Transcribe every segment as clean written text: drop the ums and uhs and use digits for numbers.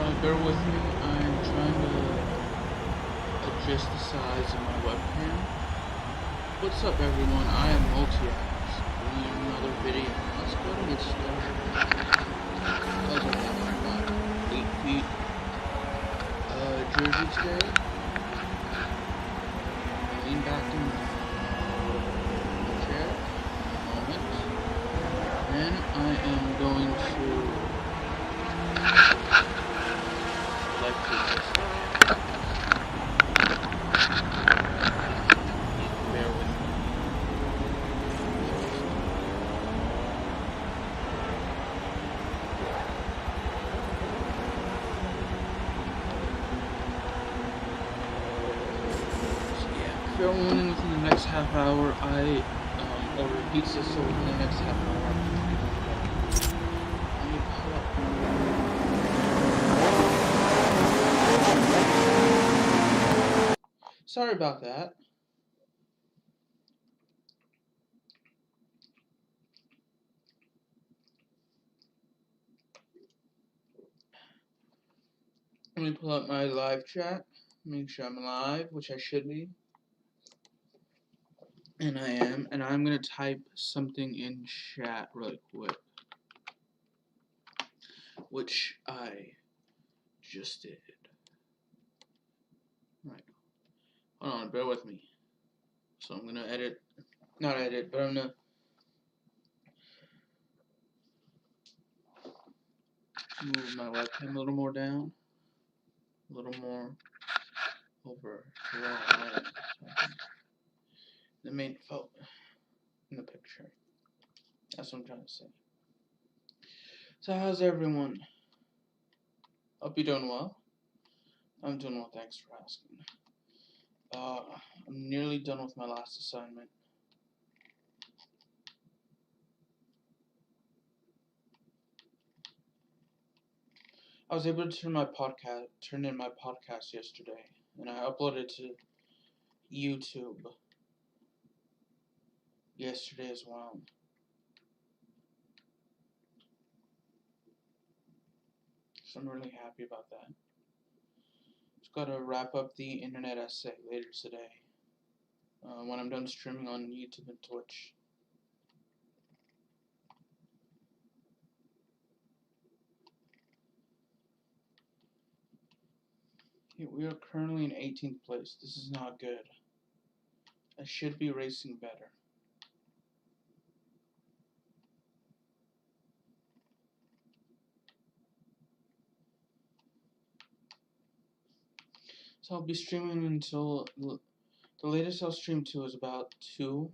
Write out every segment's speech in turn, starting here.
Bear with me, I'm trying to adjust the size of my webcam. What's up everyone, I am Multi-Apps, bringing you another video. Let's go ahead and get started. How's everyone? My 8 feet jersey today. Lean back in the chair for a moment. Then I am going to this. Bear with me. Fair warning, within the next half hour, I order pizza, so within the next half hour, let me pull up. Sorry about that. Let me pull up my live chat, make sure I'm live, which I should be. And I am, and I'm going to type something in chat really quick. Which I just did. Right. Hold on, bear with me. So I'm going to edit, not edit, but I'm going to move my webcam a little more down. A little more over to where I am. The main photo in the picture. That's what I'm trying to say. So how's everyone? Hope you're doing well. I'm doing well, thanks for asking. I'm nearly done with my last assignment. I was able to turn in my podcast yesterday, and I uploaded to YouTube yesterday as well. So I'm really happy about that. Just gotta wrap up the internet essay later today, when I'm done streaming on YouTube and Twitch. We are currently in 18th place. This is not good. I should be racing better. So I'll be streaming until the latest I'll stream to is about 2,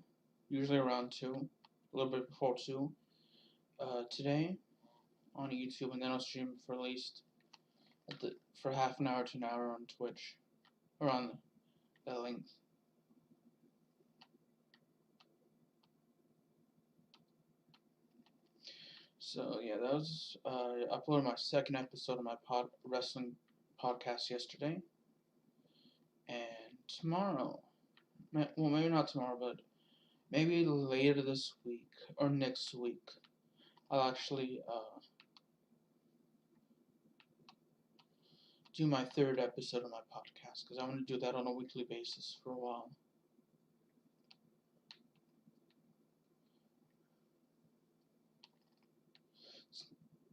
usually around 2, a little bit before 2, today on YouTube, and then I'll stream for at least for half an hour to an hour on Twitch, around that length. So yeah, that was I uploaded my second episode of my wrestling podcast yesterday, and tomorrow, well maybe not tomorrow, but maybe later this week or next week, I'll actually do my third episode of my podcast, because I want to do that on a weekly basis for a while.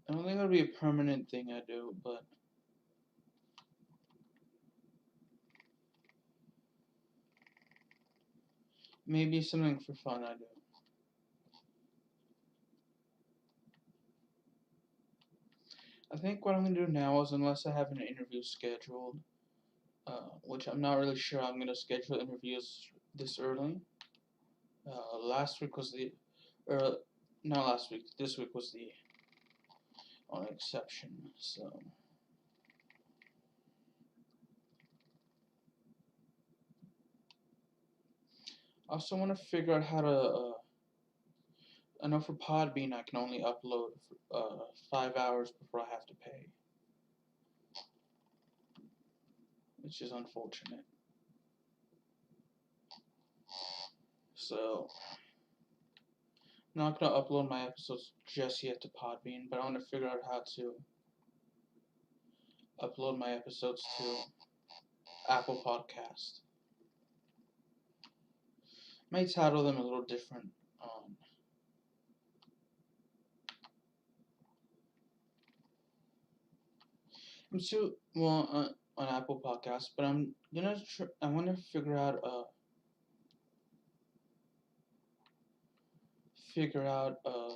I don't think it'll be a permanent thing I do, but maybe something for fun I do. I think what I'm going to do now is, unless I have an interview scheduled, which I'm not really sure I'm going to schedule interviews this early. Last week was not last week, this week was the only exception, so. I also want to figure out how to, I know for Podbean I can only upload 5 hours before I have to pay, which is unfortunate. So, I'm not going to upload my episodes just yet to Podbean, but I want to figure out how to upload my episodes to Apple Podcast. May title them a little different on I'm still on Apple Podcasts, but I want to figure out a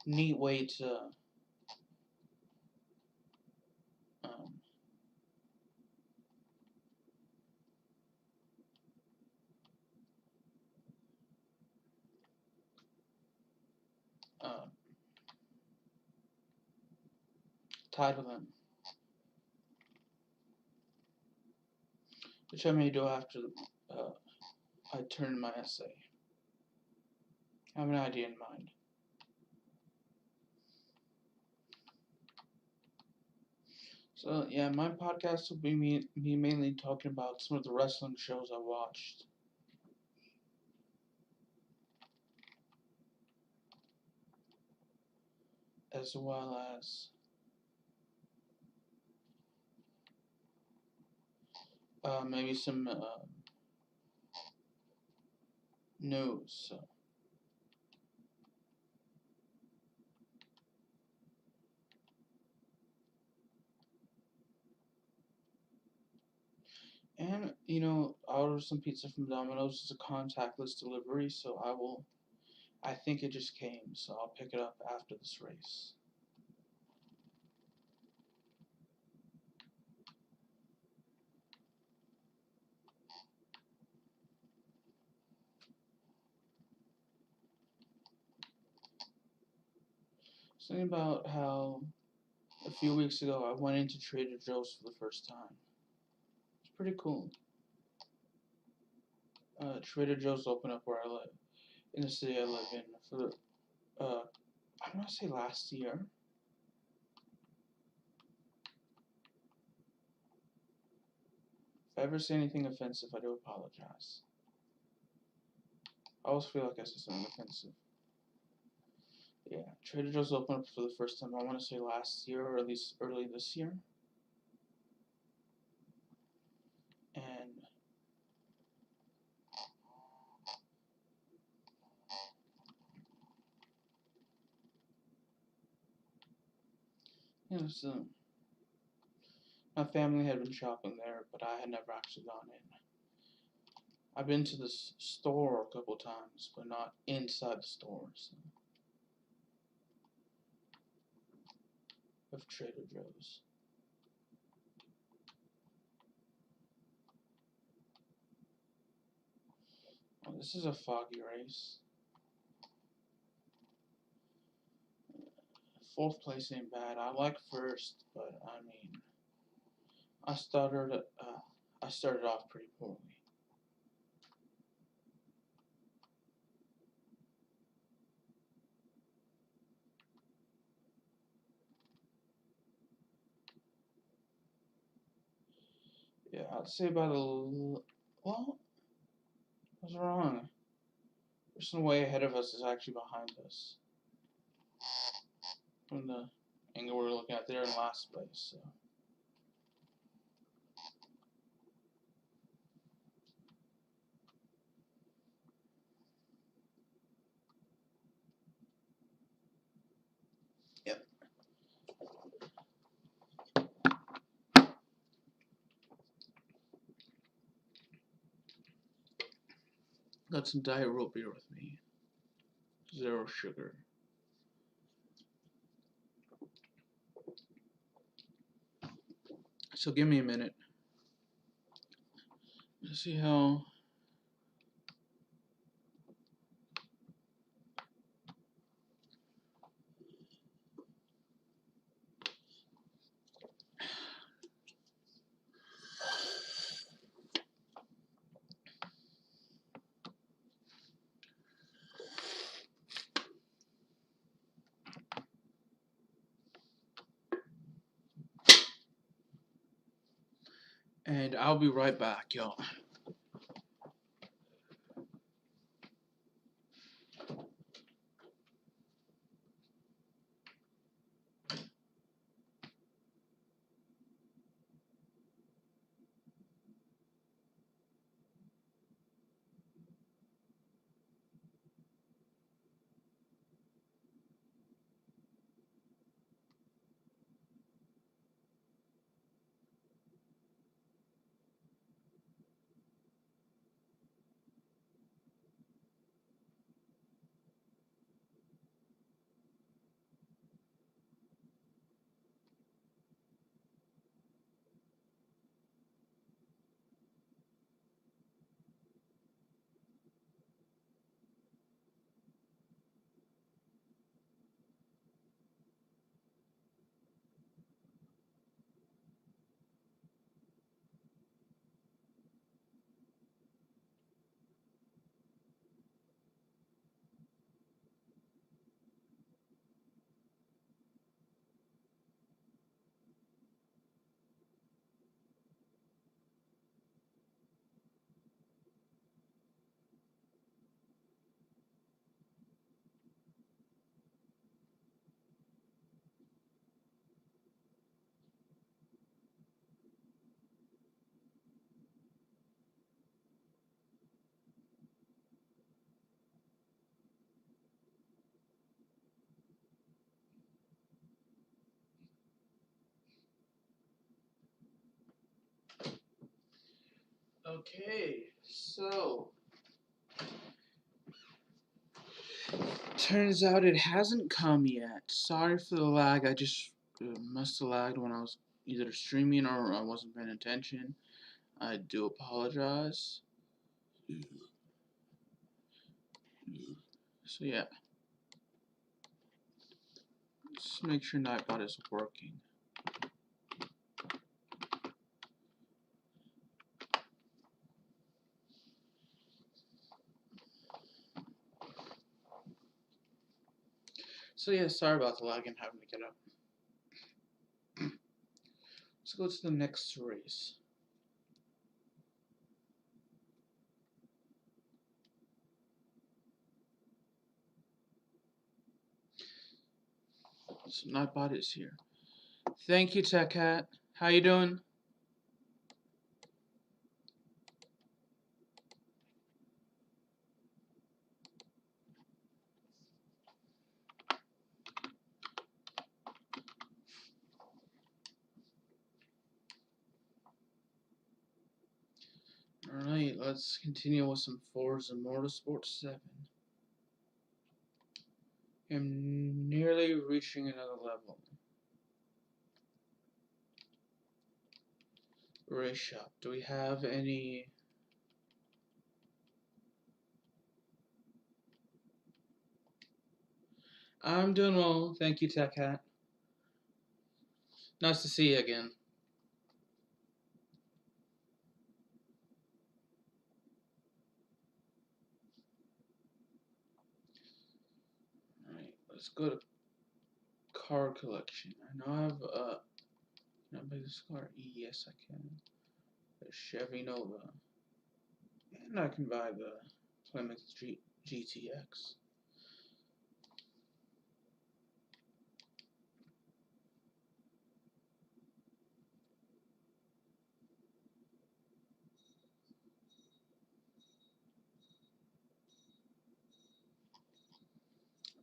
neat way to um, uh, title them, which I may do after I turn my essay. I have an idea in mind. So yeah, my podcast will be me mainly talking about some of the wrestling shows I watched, as well as maybe some news. So. And I'll order some pizza from Domino's. It's a contactless delivery, so I think it just came, so I'll pick it up after this race. Something about how a few weeks ago I went into Trader Joe's for the first time. It's pretty cool. Trader Joe's opened up where I live, in the city I live in, for I want to say last year. If I ever say anything offensive, I do apologize. I always feel like I said something offensive. Yeah, Trader Joe's opened up for the first time, I want to say last year, or at least early this year. And so my family had been shopping there, but I had never actually gone in. I've been to this store a couple times, but not inside the stores of Trader Joe's. Oh, this is a foggy race. Fourth place ain't bad. I like first, but I mean, I started off pretty poorly. Yeah, I'd say by the well, I was wrong. The person way ahead of us is actually behind us. From the angle we're looking at, they're in last place. So. Yep. Got some diet root beer with me. 0 sugar. So give me a minute. Let's see how. And I'll be right back, y'all. Okay, so turns out it hasn't come yet. Sorry for the lag. I just must have lagged when I was either streaming or I wasn't paying attention. I do apologize. So yeah, just make sure Nightbot is working. So yeah, sorry about the lag and having to get up. Let's go to the next race. So Nightbot is here. Thank you, Tech Hat. How you doing? Alright, let's continue with some Forza Motorsport 7. I'm nearly reaching another level. Race shop. Do we have any? I'm doing well. Thank you, Tech Hat. Nice to see you again. Alright, let's go to car collection. I know I have can I buy this car? Yes, I can. The Chevy Nova. And I can buy the Plymouth GTX.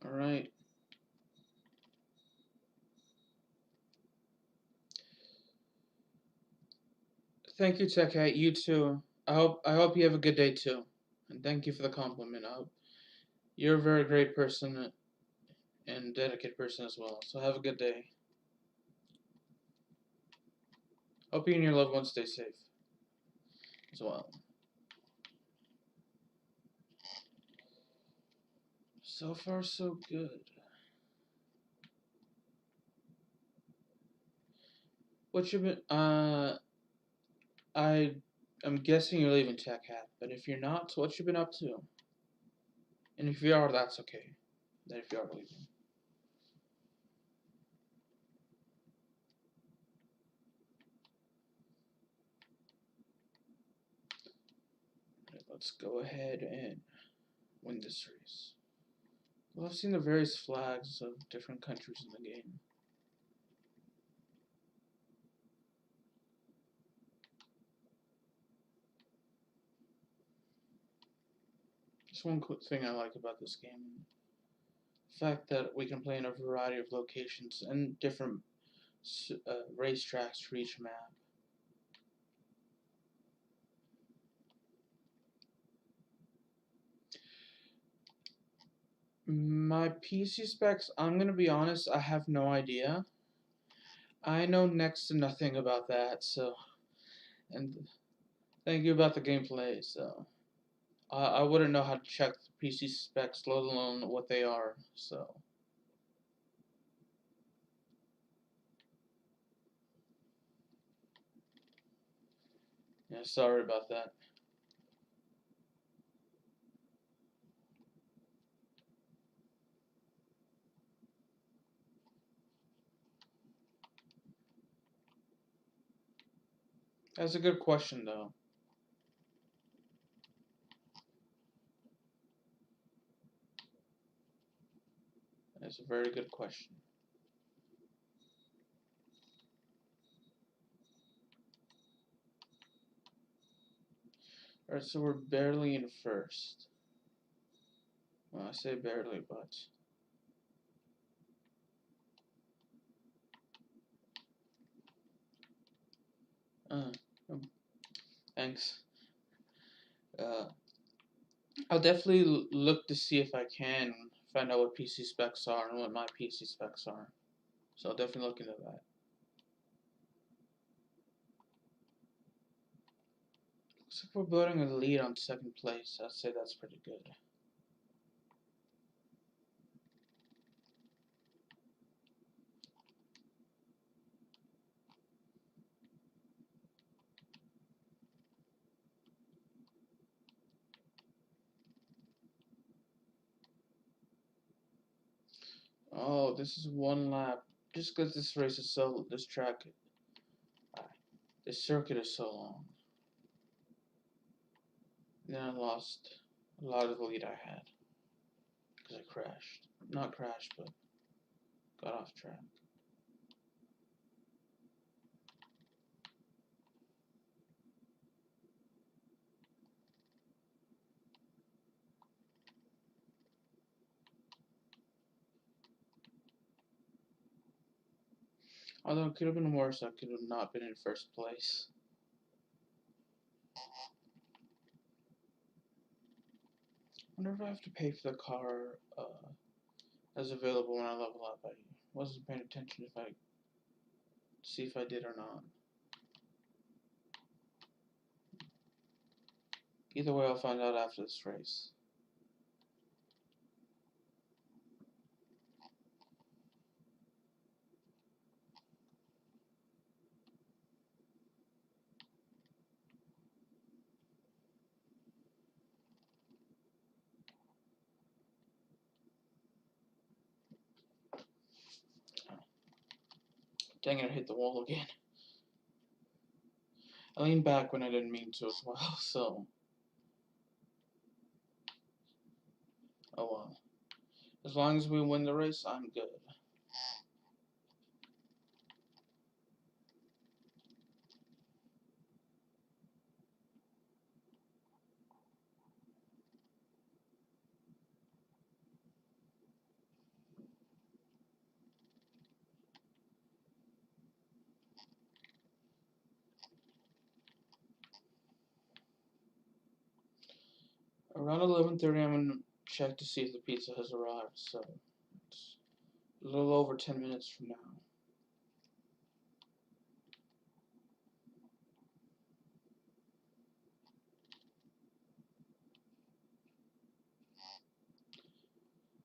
Alright. Thank you, Tech Hat. You too. I hope you have a good day too. And thank you for the compliment. I hope you're a very great person and dedicated person as well. So have a good day. Hope you and your loved ones stay safe as well. So far, so good. What you been? I'm guessing you're leaving Tech Hat, but if you're not, what you been up to? And if you are, that's okay. That if you are leaving. Right, let's go ahead and win this race. Well, I've seen the various flags of different countries in the game. Just one quick thing I like about this game. The fact that we can play in a variety of locations and different racetracks for each map. My PC specs, I'm gonna be honest, I have no idea. I know next to nothing about that, so, and thank you about the gameplay, so. I wouldn't know how to check the PC specs, let alone what they are, so. Yeah, sorry about that. That's a good question, though. That's a very good question. Alright, so we're barely in first. Well, I say barely, but. Uh, thanks. Uh, I'll definitely look to see if I can find out what PC specs are and what my PC specs are. So I'll definitely look into that. Looks like we're building a lead on second place. I'd say that's pretty good. Oh, this is one lap. Just because this race is so, this track, this circuit is so long. Then I lost a lot of the lead I had. Because I crashed. Not crashed, but got off track. Although it could have been worse, I could have not been in first place. I wonder if I have to pay for the car as available when I level up. I wasn't paying attention if I see if I did or not. Either way, I'll find out after this race. Dang it, I hit the wall again. I leaned back when I didn't mean to as well, so. Oh well. As long as we win the race, I'm good. Around 11:30, I'm gonna check to see if the pizza has arrived. So it's a little over 10 minutes from now.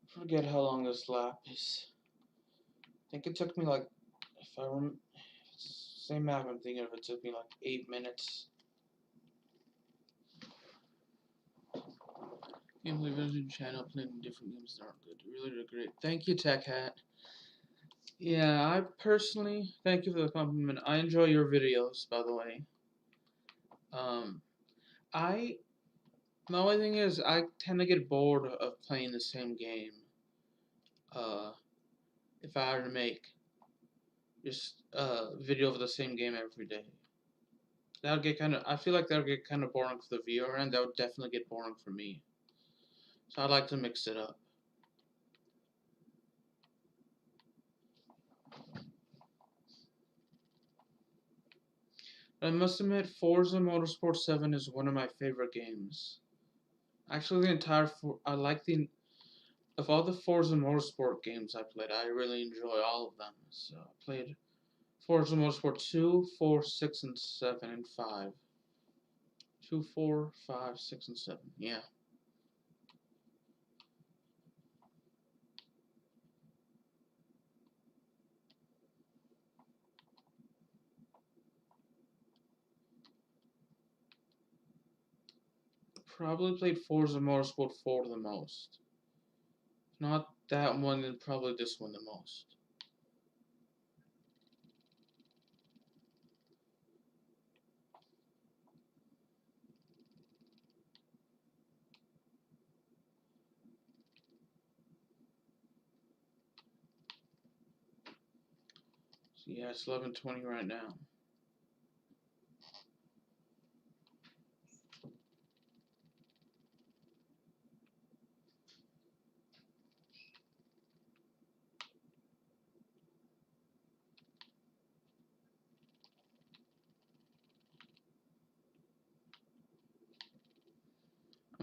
I forget how long this lap is. I think it took me like, if I remember, same map I'm thinking of, it took me like 8 minutes. Can't believe there's a new channel playing different games that aren't good. Really, really great. Thank you, Tech Hat. Yeah, I personally, thank you for the compliment. I enjoy your videos, by the way. I, the only thing is, I tend to get bored of playing the same game. If I were to make just a video of the same game every day. That would get I feel like that would get kind of boring for the viewer, and that would definitely get boring for me. So I'd like to mix it up. I must admit, Forza Motorsport 7 is one of my favorite games. Actually, the entire I like the of all the Forza Motorsport games I played, I really enjoy all of them. So I played Forza Motorsport 2, 4, 6, and 7, and 5. 2, 4, 5, 6, and 7. Yeah. Probably played Forza Motorsport 4 the most. Not that one, then probably this one the most. So yeah, it's 11:20 right now.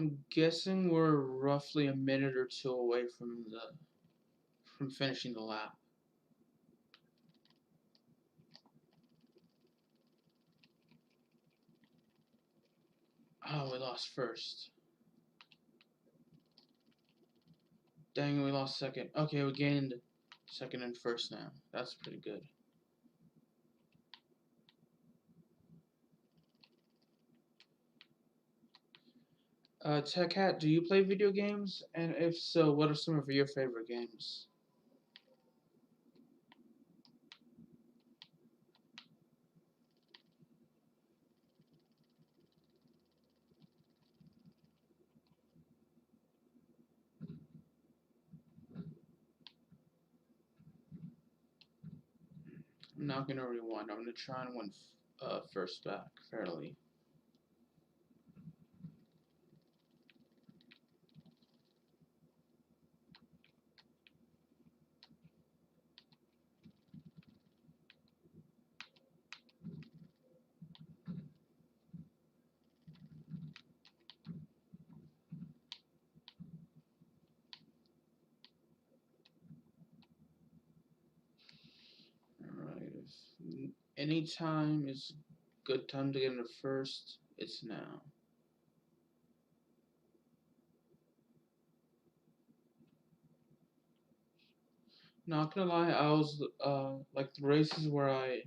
I'm guessing we're roughly a minute or two away from finishing the lap. Oh, we lost first. Dang, we lost second. Okay, we gained second and first now. That's pretty good. Tech Hat, do you play video games? And if so, what are some of your favorite games? I'm not gonna rewind. I'm gonna try and win first back fairly. Alright, if any time is good time to get into first, it's now. Not gonna lie, I was like the races where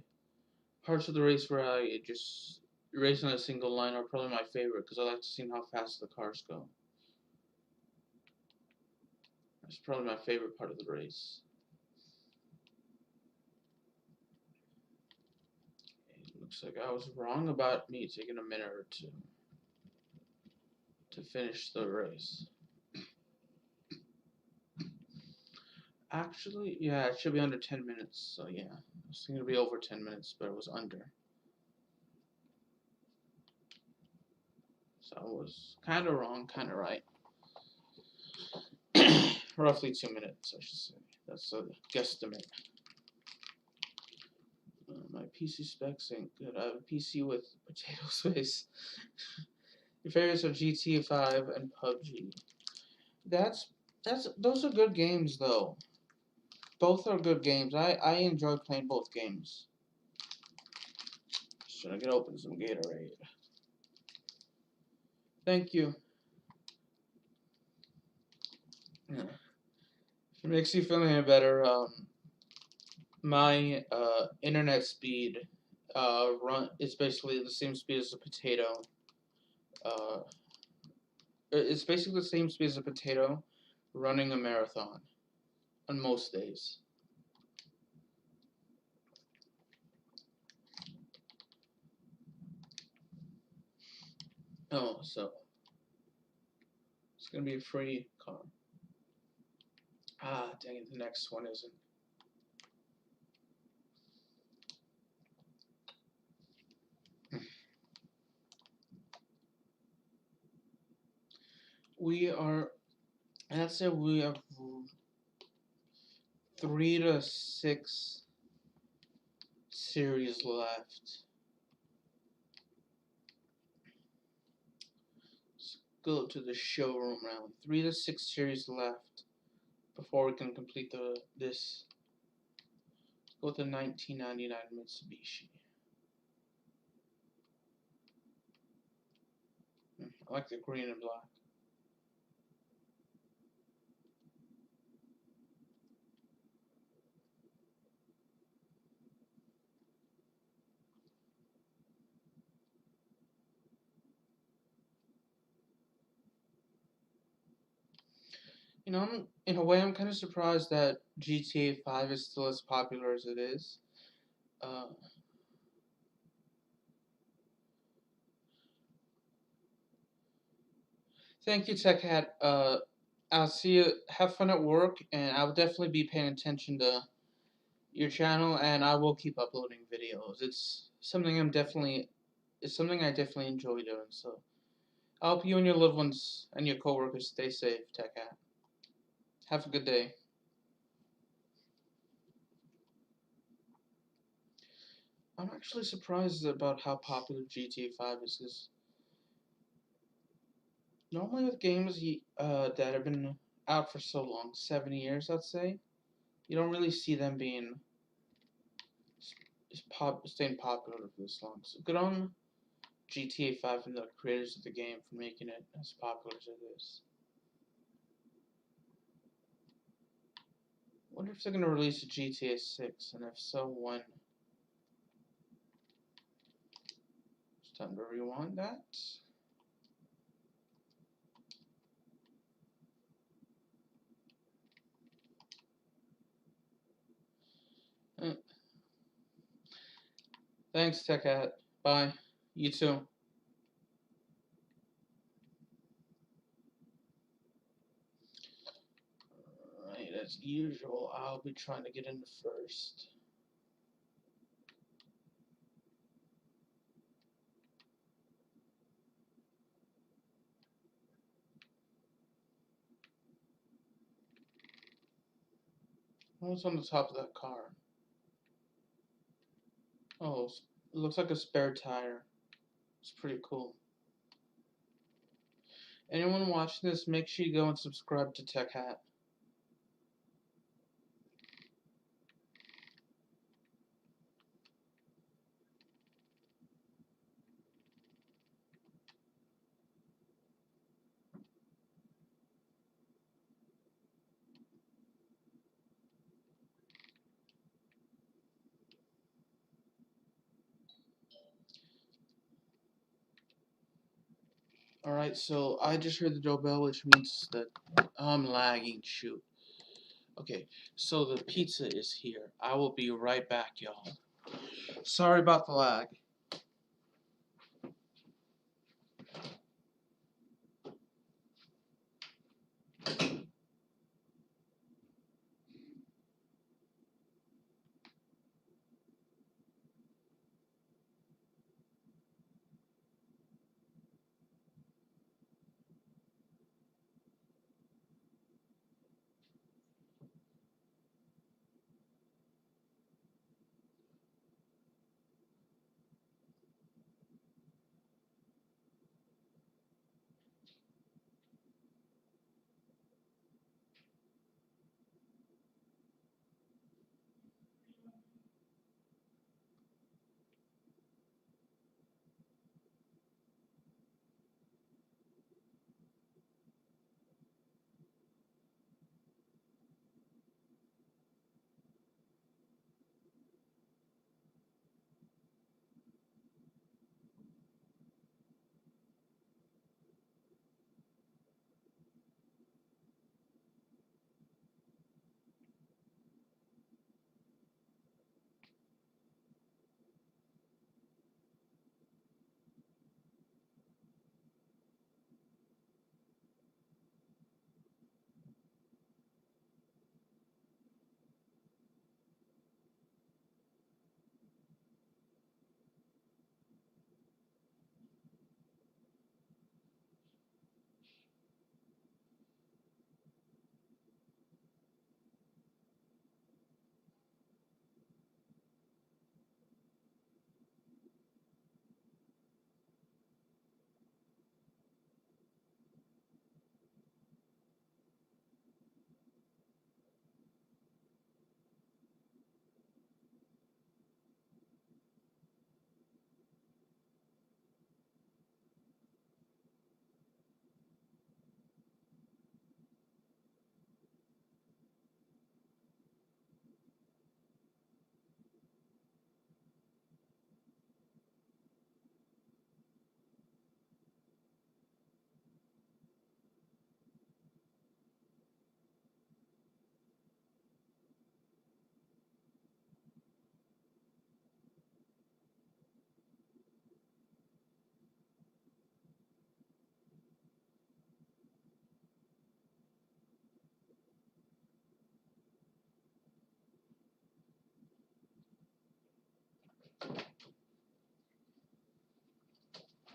parts of the race where I just race on a single line are probably my favorite because I like to see how fast the cars go. That's probably my favorite part of the race. It looks like I was wrong about me taking a minute or two to finish the race. Actually, yeah, it should be under 10 minutes, so yeah. I was thinking it'd be over 10 minutes, but it was under. So I was kind of wrong, kind of right. Roughly 2 minutes, I should say. That's a guesstimate. My PC specs ain't good. I have a PC with potato space. Your favorites are GTA 5 and PUBG. That's those are good games though. Both are good games. I enjoy playing both games. Should I get open some Gatorade? Thank you. Yeah. If it makes you feel any better, my internet speed it's basically the same speed as a potato. Uh, it's basically the same speed as a potato running a marathon on most days. Oh, so it's gonna be a free car. Ah, dang it, the next one isn't. We are, I'd say we have 3 to 6 series left. Let's go to the showroom round. 3 to 6 series left before we can complete this. Let's go with the 1999 Mitsubishi. I like the green and black. You know, in a way, I'm kind of surprised that GTA 5 is still as popular as it is. Uh, Thank you, Tech Hat. I'll see you. Have fun at work, and I'll definitely be paying attention to your channel, and I will keep uploading videos. It's something I definitely enjoy doing. So I hope you and your loved ones and your coworkers stay safe, Tech Hat. Have a good day. I'm actually surprised about how popular GTA 5 is. 'Cause Normally with games that have been out for so long, 7 years, I'd say, you don't really see them being staying popular for this long. So good on GTA 5 and the creators of the game for making it as popular as it is. Wonder if they're gonna release a GTA 6, and if so, when? It's time to rewind that. Uh, Thanks, Tech Hat. Bye. You too. Alright, as usual, I'll be trying to get in first. What's on the top of that car? Oh, it looks like a spare tire. It's pretty cool. Anyone watching this, make sure you go and subscribe to Tech Hat. Alright, so I just heard the doorbell, which means that I'm lagging. Shoot. Okay, so the pizza is here. I will be right back, y'all. Sorry about the lag.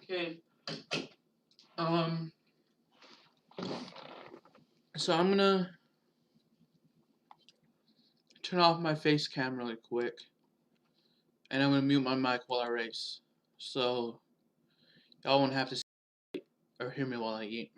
Okay. So I'm gonna turn off my face cam really quick, and I'm gonna mute my mic while I race, so y'all won't have to see or hear me while I eat.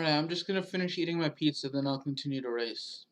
Alright, I'm just gonna finish eating my pizza, then I'll continue to race.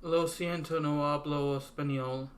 Lo siento, no hablo español.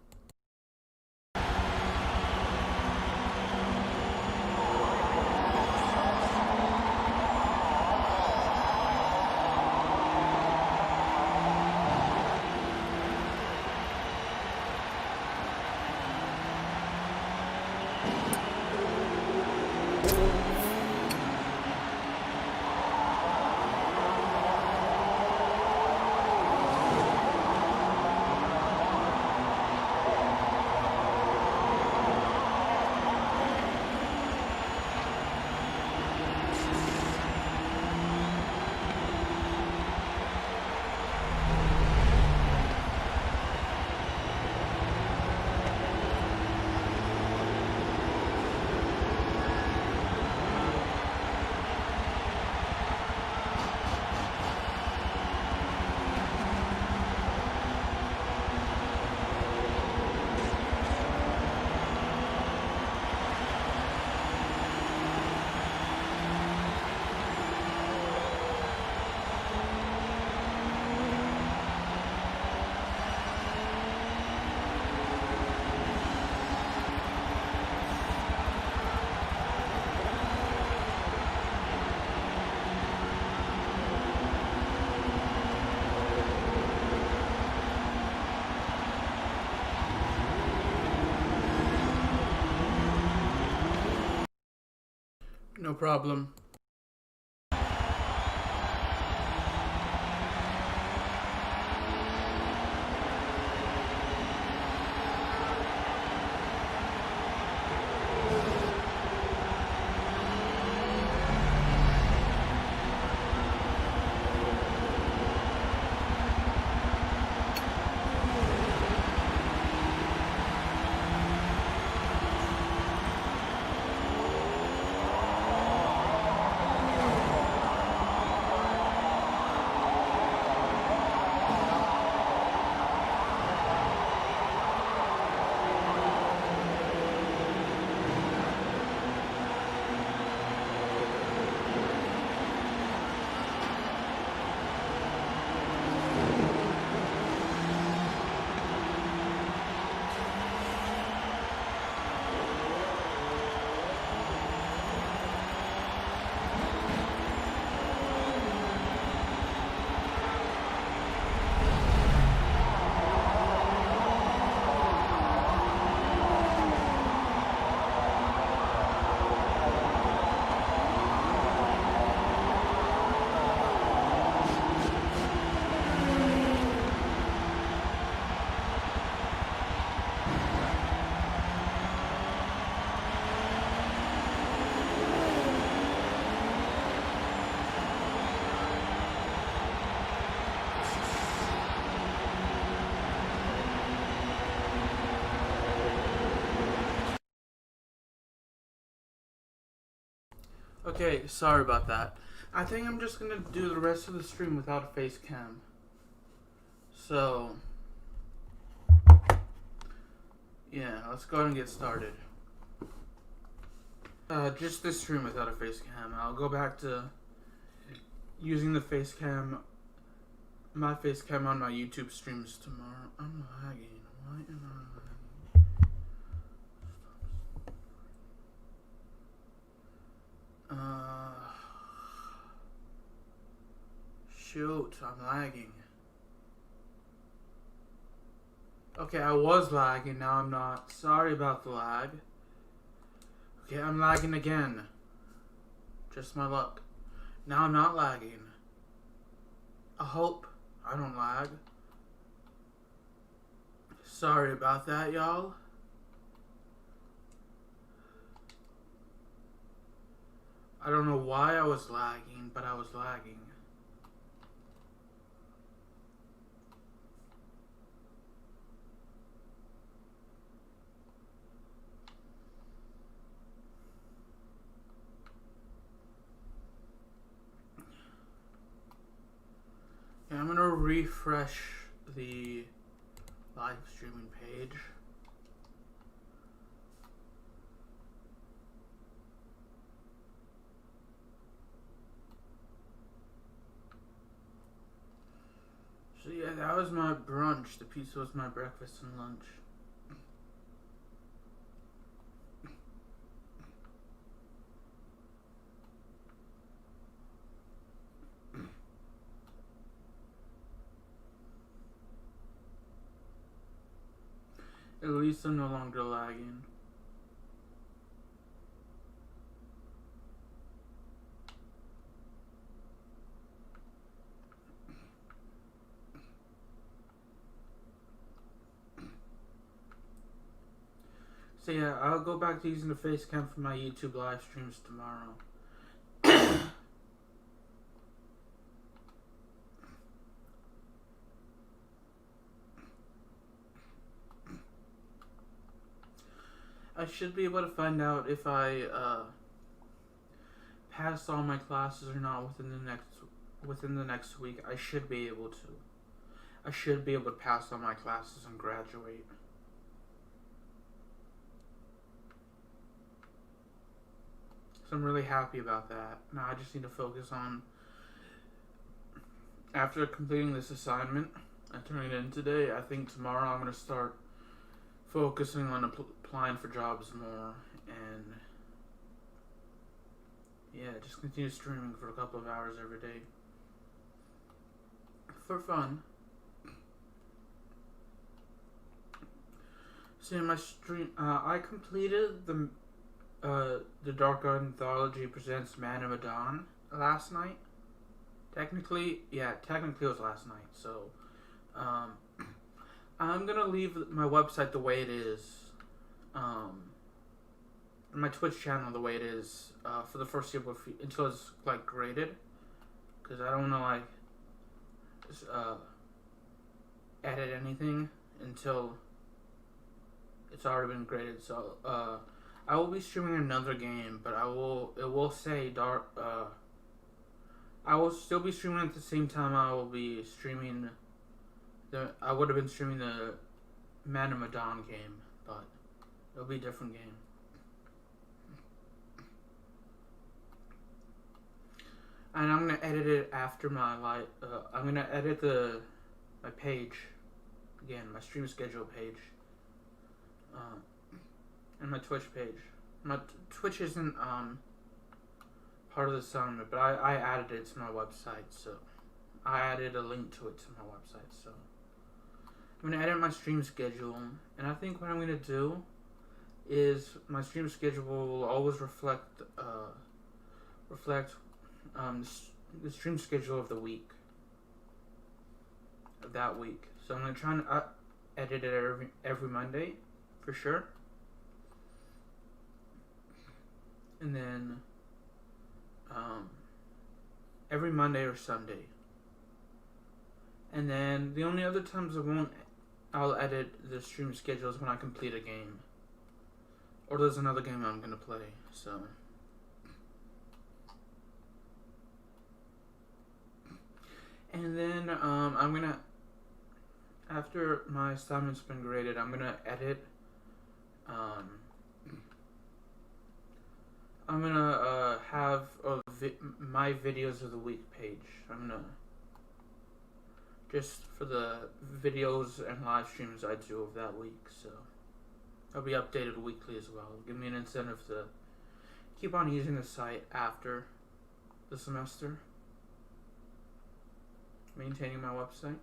No problem. Okay, sorry about that. I think I'm just gonna do the rest of the stream without a face cam. So, yeah, let's go ahead and get started. Just this stream without a face cam. I'll go back to using the face cam, my face cam on my YouTube streams tomorrow. I'm lagging. Why am I lagging? Shoot, I'm lagging. Okay, I was lagging, now I'm not. Sorry about the lag. Okay, I'm lagging again. Just my luck. Now I'm not lagging. I hope I don't lag. Sorry about that, y'all. I don't know why I was lagging, but I was lagging. Yeah, I'm gonna refresh the live streaming page. So yeah, that was my brunch. The pizza was my breakfast and lunch. At least I'm no longer lagging. So yeah, I'll go back to using the face cam for my YouTube live streams tomorrow. I should be able to find out if I passed all my classes or not within the next week. I should be able to. I should be able to pass all my classes and graduate. So I'm really happy about that. Now I just need to focus on, after completing this assignment and turning it in today, I think tomorrow I'm going to start focusing on applying for jobs more, and yeah, just continue streaming for a couple of hours every day for fun. So in my stream, I completed the Dark Anthology Presents Man of Medan last night. Technically it was last night. So, I'm gonna leave my website the way it is, my Twitch channel the way it is, for the foreseeable until it's like graded, because I don't wanna edit anything until it's already been graded. So, I will be streaming another game, but it will say Dark. I will still be streaming at the same time. I will be streaming I would have been streaming the Man of Medan game, but it'll be a different game. And I'm gonna edit it after my live. I'm gonna edit my page again, my stream schedule page. And my Twitch page. My Twitch isn't part of the assignment, but I added it to my website, so I added a link to it to my website. So I'm gonna edit my stream schedule, and I think what I'm gonna do is my stream schedule will always reflect the stream schedule of the week, of that week. So I'm gonna try and edit it every Monday for sure. And then every Monday or Sunday. And then the only other times I'll edit the stream schedules when I complete a game, or there's another game I'm gonna play. So and then I'm gonna, after my assignment's been graded, I'm gonna edit I'm gonna have my videos of the week page. I'm gonna, just for the videos and live streams I do of that week, so I'll be updated weekly as well. Give me an incentive to keep on using the site after the semester, maintaining my website.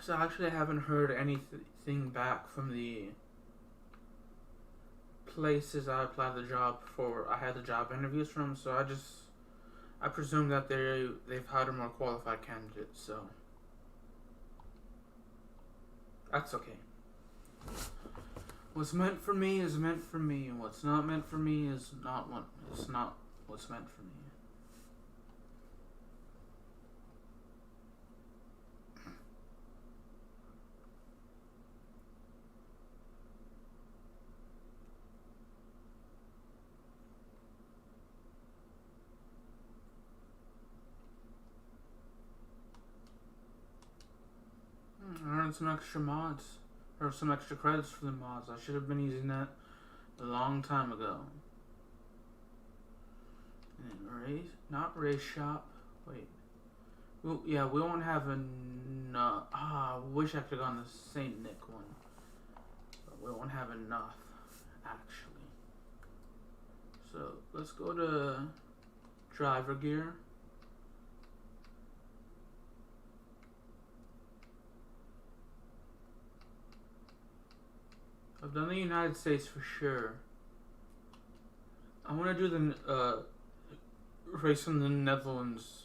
So actually I haven't heard anything back from the places I applied the job for. I had the job interviews from, so I presume that they've hired a more qualified candidate, so that's okay. What's meant for me is meant for me, and what's not meant for me is not what's meant for me. earn some extra mods. Or some extra credits for the mods. I should have been using that a long time ago. And not race shop. Wait. Well, yeah, we won't have enough. I wish I could have gone the Saint Nick one. But we won't have enough, actually. So, let's go to driver gear. I've done the United States for sure. I want to do the race in the Netherlands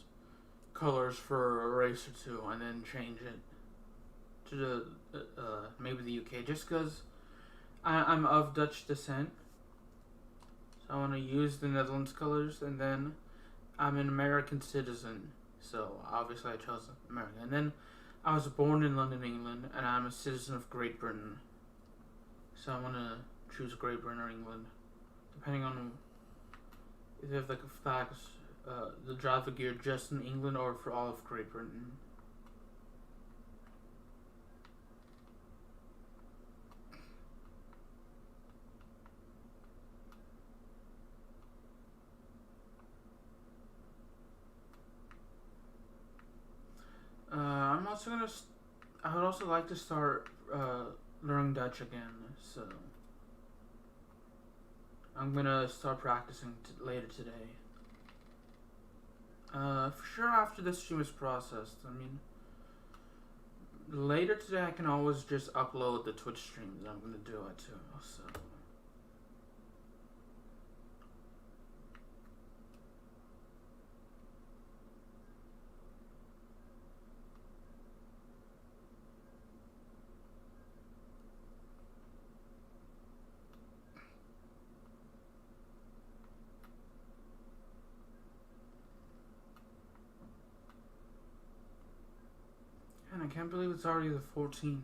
colors for a race or two, and then change it to the maybe the UK, just because I'm of Dutch descent. So I want to use the Netherlands colors, and then I'm an American citizen, so obviously I chose America. And then I was born in London, England, and I'm a citizen of Great Britain. So I want to choose Great Britain or England, depending on if they have like facts, the driver gear just in England or for all of Great Britain. I'm also gonna. I would also like to start learning Dutch again, so I'm gonna start practicing later today. For sure after this stream is processed. I mean, later today I can always just upload the Twitch streams. I'm gonna do it too, so. And I can't believe it's already the 14th.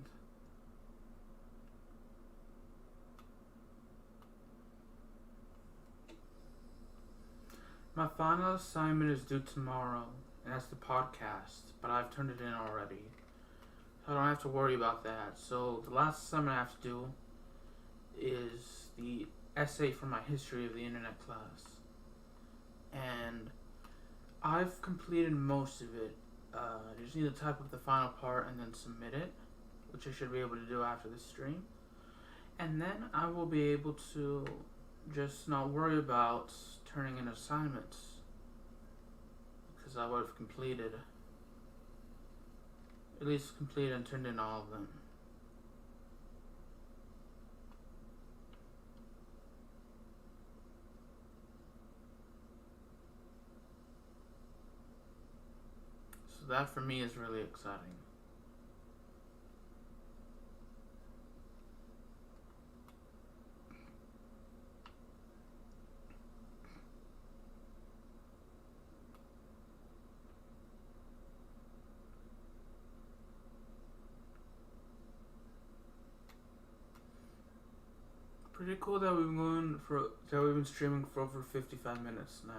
My final assignment is due tomorrow, and that's the podcast, but I've turned it in already. So I don't have to worry about that. So the last assignment I have to do is the essay for my history of the internet class. And I've completed most of it. I just need to type up the final part and then submit it, which I should be able to do after this stream. And then I will be able to just not worry about turning in assignments, because I would have completed, at least completed and turned in all of them. So that for me is really exciting. Pretty cool that we've been streaming for over 55 minutes now.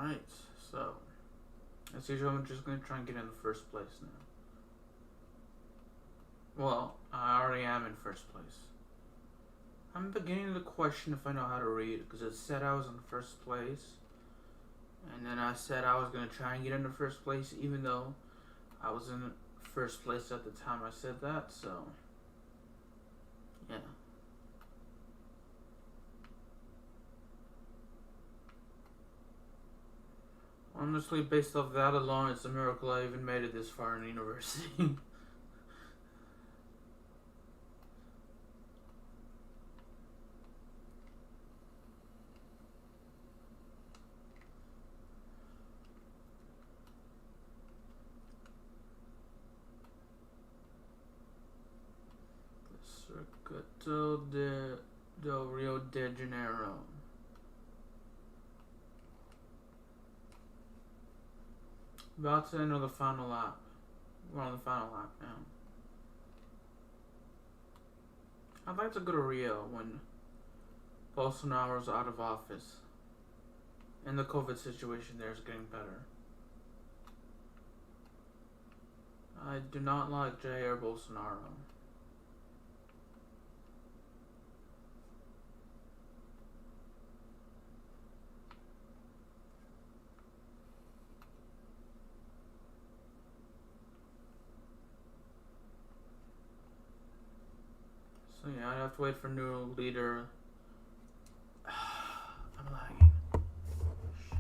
Alright, so as usual, I'm just going to try and get in the first place now. Well, I already am in first place. I'm beginning to question if I know how to read, because it said I was in first place, and then I said I was going to try and get into first place, even though I was in first place at the time I said that, so yeah. Honestly, based off that alone, it's a miracle I even made it this far in university. del Rio de Janeiro. About to enter the final lap. We're on the final lap now. I'd like to go to Rio when Bolsonaro's out of office and the COVID situation there is getting better. I do not like Jair Bolsonaro. So yeah, I'd have to wait for a new leader. I'm lagging. Shit.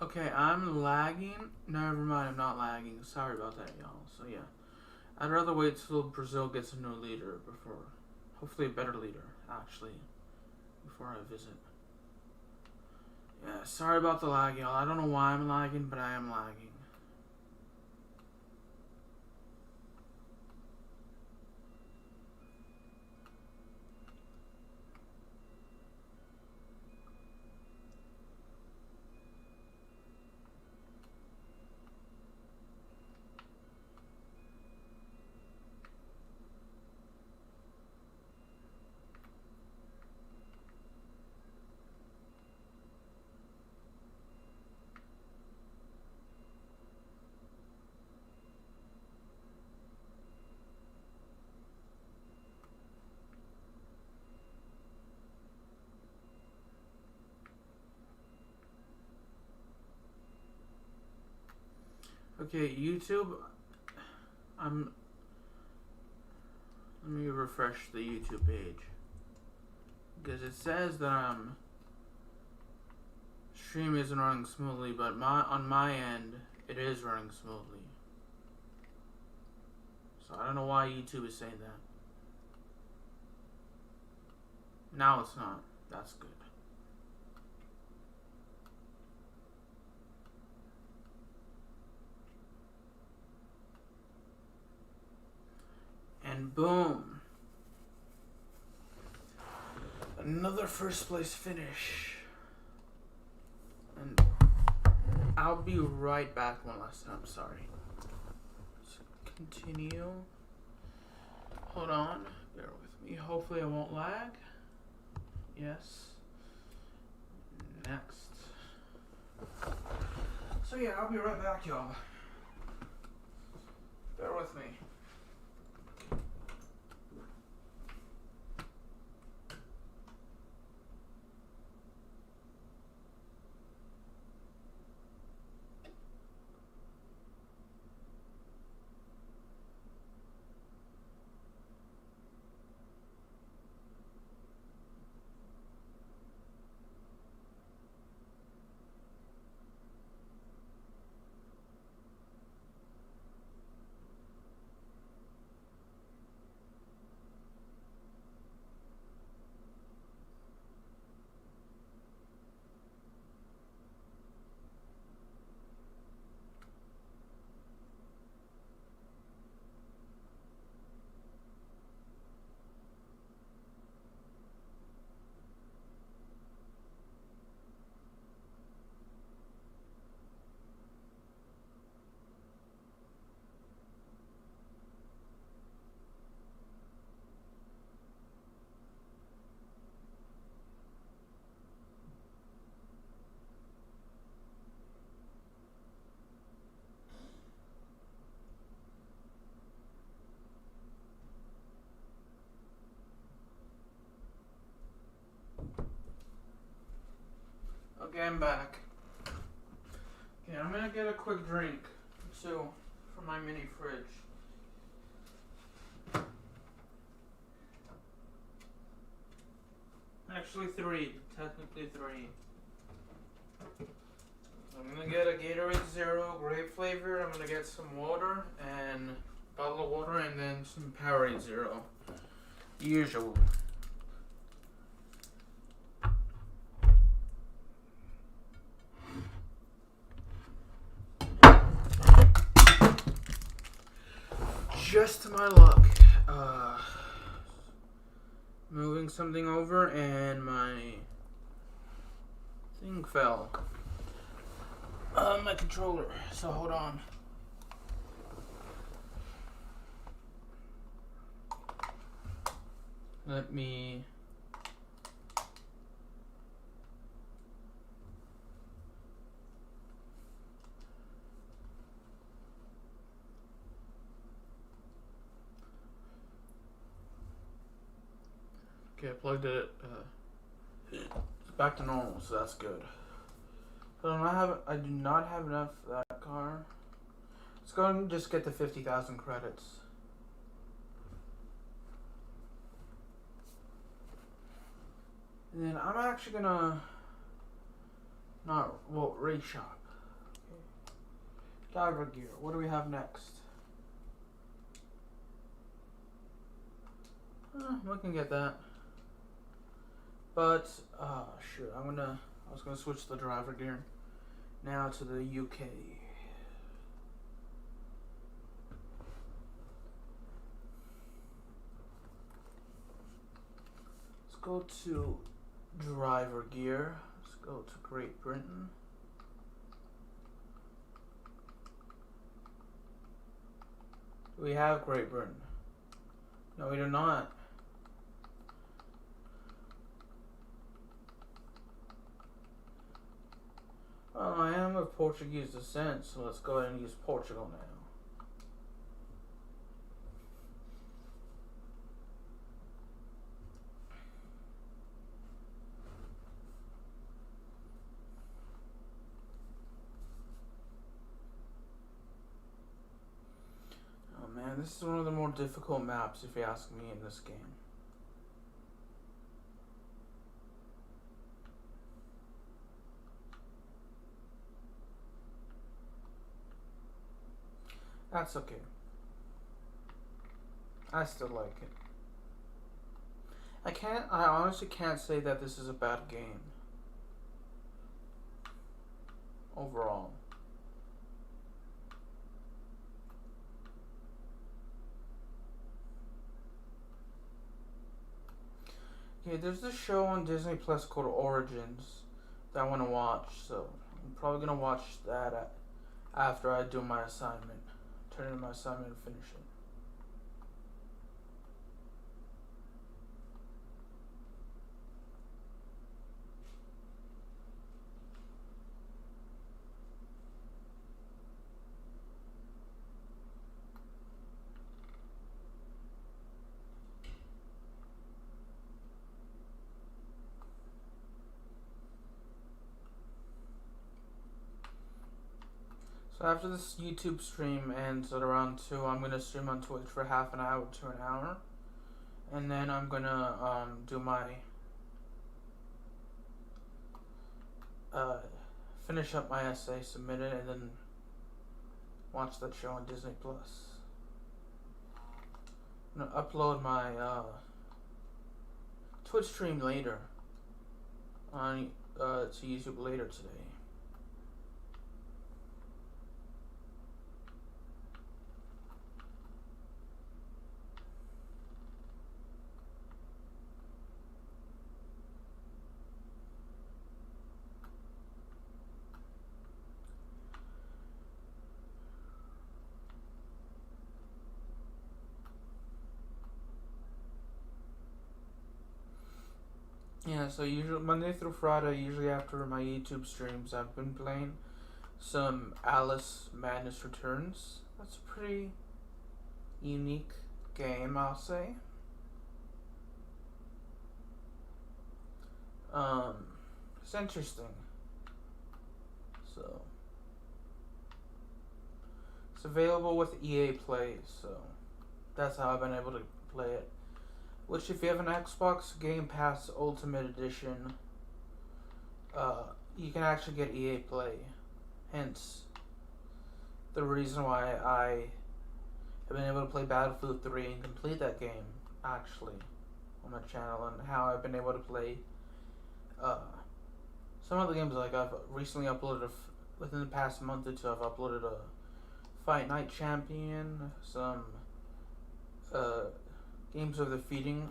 Okay, I'm lagging. Never mind, I'm not lagging. Sorry about that, y'all. So yeah, I'd rather wait till Brazil gets a new leader before, hopefully a better leader, actually, before I visit. Yeah, sorry about the lag, y'all. I don't know why I'm lagging, but I am lagging. Okay, YouTube. Let me refresh the YouTube page because it says that stream isn't running smoothly, but on my end it is running smoothly. So I don't know why YouTube is saying that. Now it's not. That's good. And boom. Another first place finish. And I'll be right back one last time, sorry. Let's continue. Hold on. Bear with me. Hopefully I won't lag. Yes. Next. So yeah, I'll be right back, y'all. Bear with me. Okay, I'm back. Okay, I'm gonna get a quick drink, too, from my mini fridge. Actually, technically three. I'm gonna get a Gatorade Zero grape flavor. I'm gonna get some water and a bottle of water, and then some Powerade Zero. Usual. just to my luck, moving something over and my thing fell. My controller. So hold on. Let me. Okay, I plugged it. It's back to normal, so that's good. But I do not have enough for that car. Let's go and just get the 50,000 credits. And then I'm actually gonna race shop. Okay. Driver gear. What do we have next? We can get that. But shoot, I was gonna switch the driver gear now to the UK. Let's go to driver gear. Let's go to Great Britain. Do we have Great Britain? No, we do not. Well, I am of Portuguese descent, so let's go ahead and use Portugal now. Oh man, this is one of the more difficult maps if you ask me in this game. That's okay. I still like it. I honestly can't say that this is a bad game. Overall. Okay, there's this show on Disney Plus called Origins that I want to watch, so I'm probably going to watch that after I do my assignment. Turn in my assignment and finish it. So after this YouTube stream ends at around 2, I'm going to stream on Twitch for half an hour to an hour. And then I'm going to do my... finish up my essay, submit it, and then watch that show on Disney Plus. I'm going to upload my Twitch stream later on to YouTube later today. Yeah, so usually Monday through Friday, usually after my YouTube streams, I've been playing some Alice Madness Returns. That's a pretty unique game, I'll say. It's interesting. So it's available with EA Play, so that's how I've been able to play it. Which, if you have an Xbox Game Pass Ultimate Edition, you can actually get EA Play. Hence, the reason why I have been able to play Battlefield 3 and complete that game, actually, on my channel, and how I've been able to play some other games. Like, I've recently uploaded, within the past month or two, I've uploaded a Fight Night Champion, some Games of the Feeding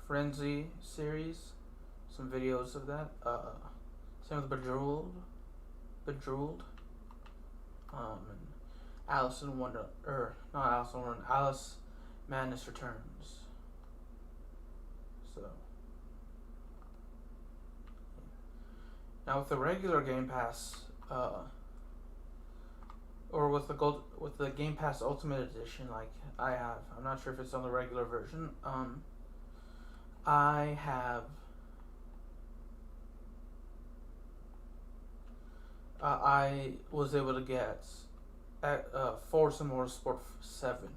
Frenzy series. Some videos of that. Same with Bejeweled. And Alice in Wonder, not Alice in Wonder, Alice Madness Returns. So now with the regular Game Pass, or with the Game Pass Ultimate Edition, like I have, I'm not sure if it's on the regular version. I have. I was able to get Forza Motorsport 7,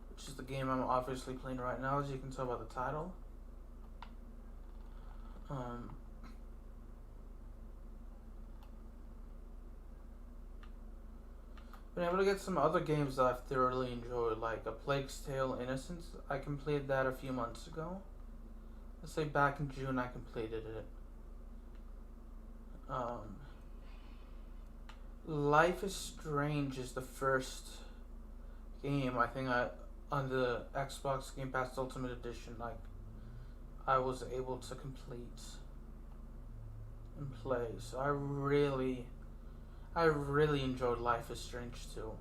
which is the game I'm obviously playing right now, as you can tell by the title. Been able to get some other games that I've thoroughly enjoyed, like A Plague's Tale: Innocence. I completed that a few months ago. Let's say back in June I completed it. Life is Strange is the first game I think on the Xbox Game Pass Ultimate Edition I was able to complete and play. So I really enjoyed Life is Strange 2.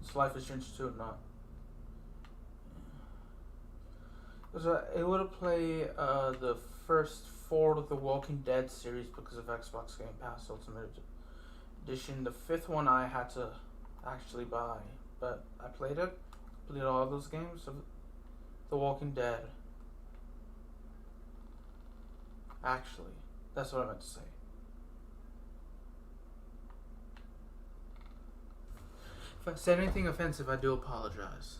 It's Life is Strange 2, not. I was able to play the first 4 of the Walking Dead series because of Xbox Game Pass Ultimate Edition. The 5th one I had to actually buy, but I played all those games of The Walking Dead. Actually, that's what I meant to say. If I said anything offensive, I do apologize.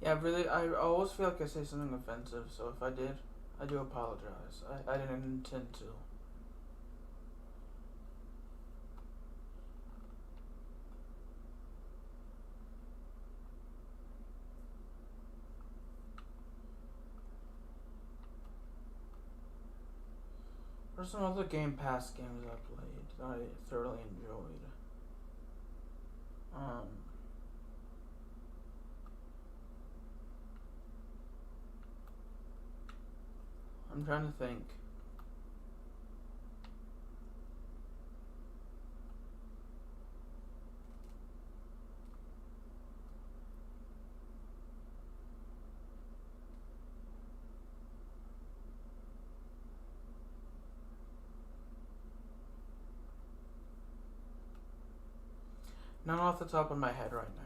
Yeah, really, I always feel like I say something offensive, so if I did, I do apologize. I didn't intend to. There's some other Game Pass games I played that I thoroughly enjoyed. I'm trying to think. None off the top of my head right now.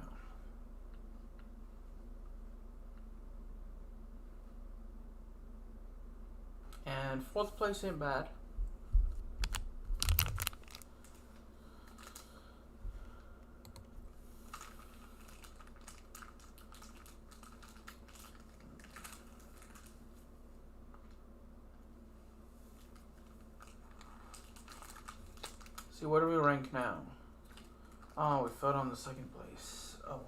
And 4th place ain't bad. See, where do we rank now? Oh, we fell down to 2nd place. Oh, well.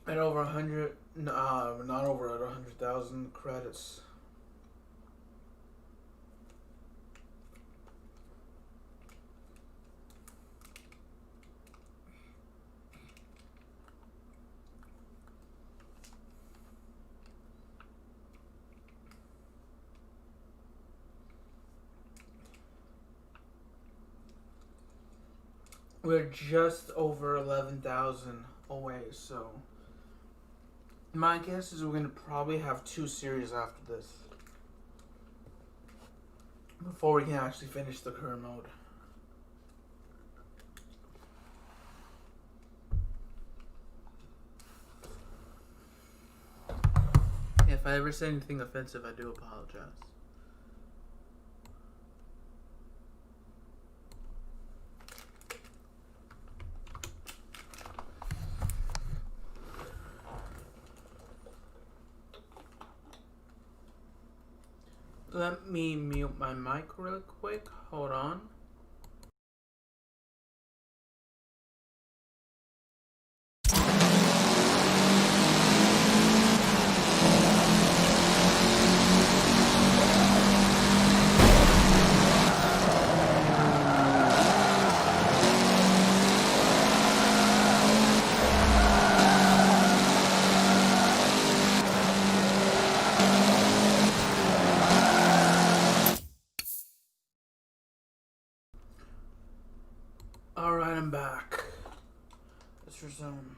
At over 100, not over at 100,000 credits. we're just over 11,000 away. So my guess is we're gonna probably have 2 series after this before we can actually finish the current mode. If I ever say anything offensive, I do apologize. Let me mute my mic real quick. Hold on. Alright, I'm back. Let's resume.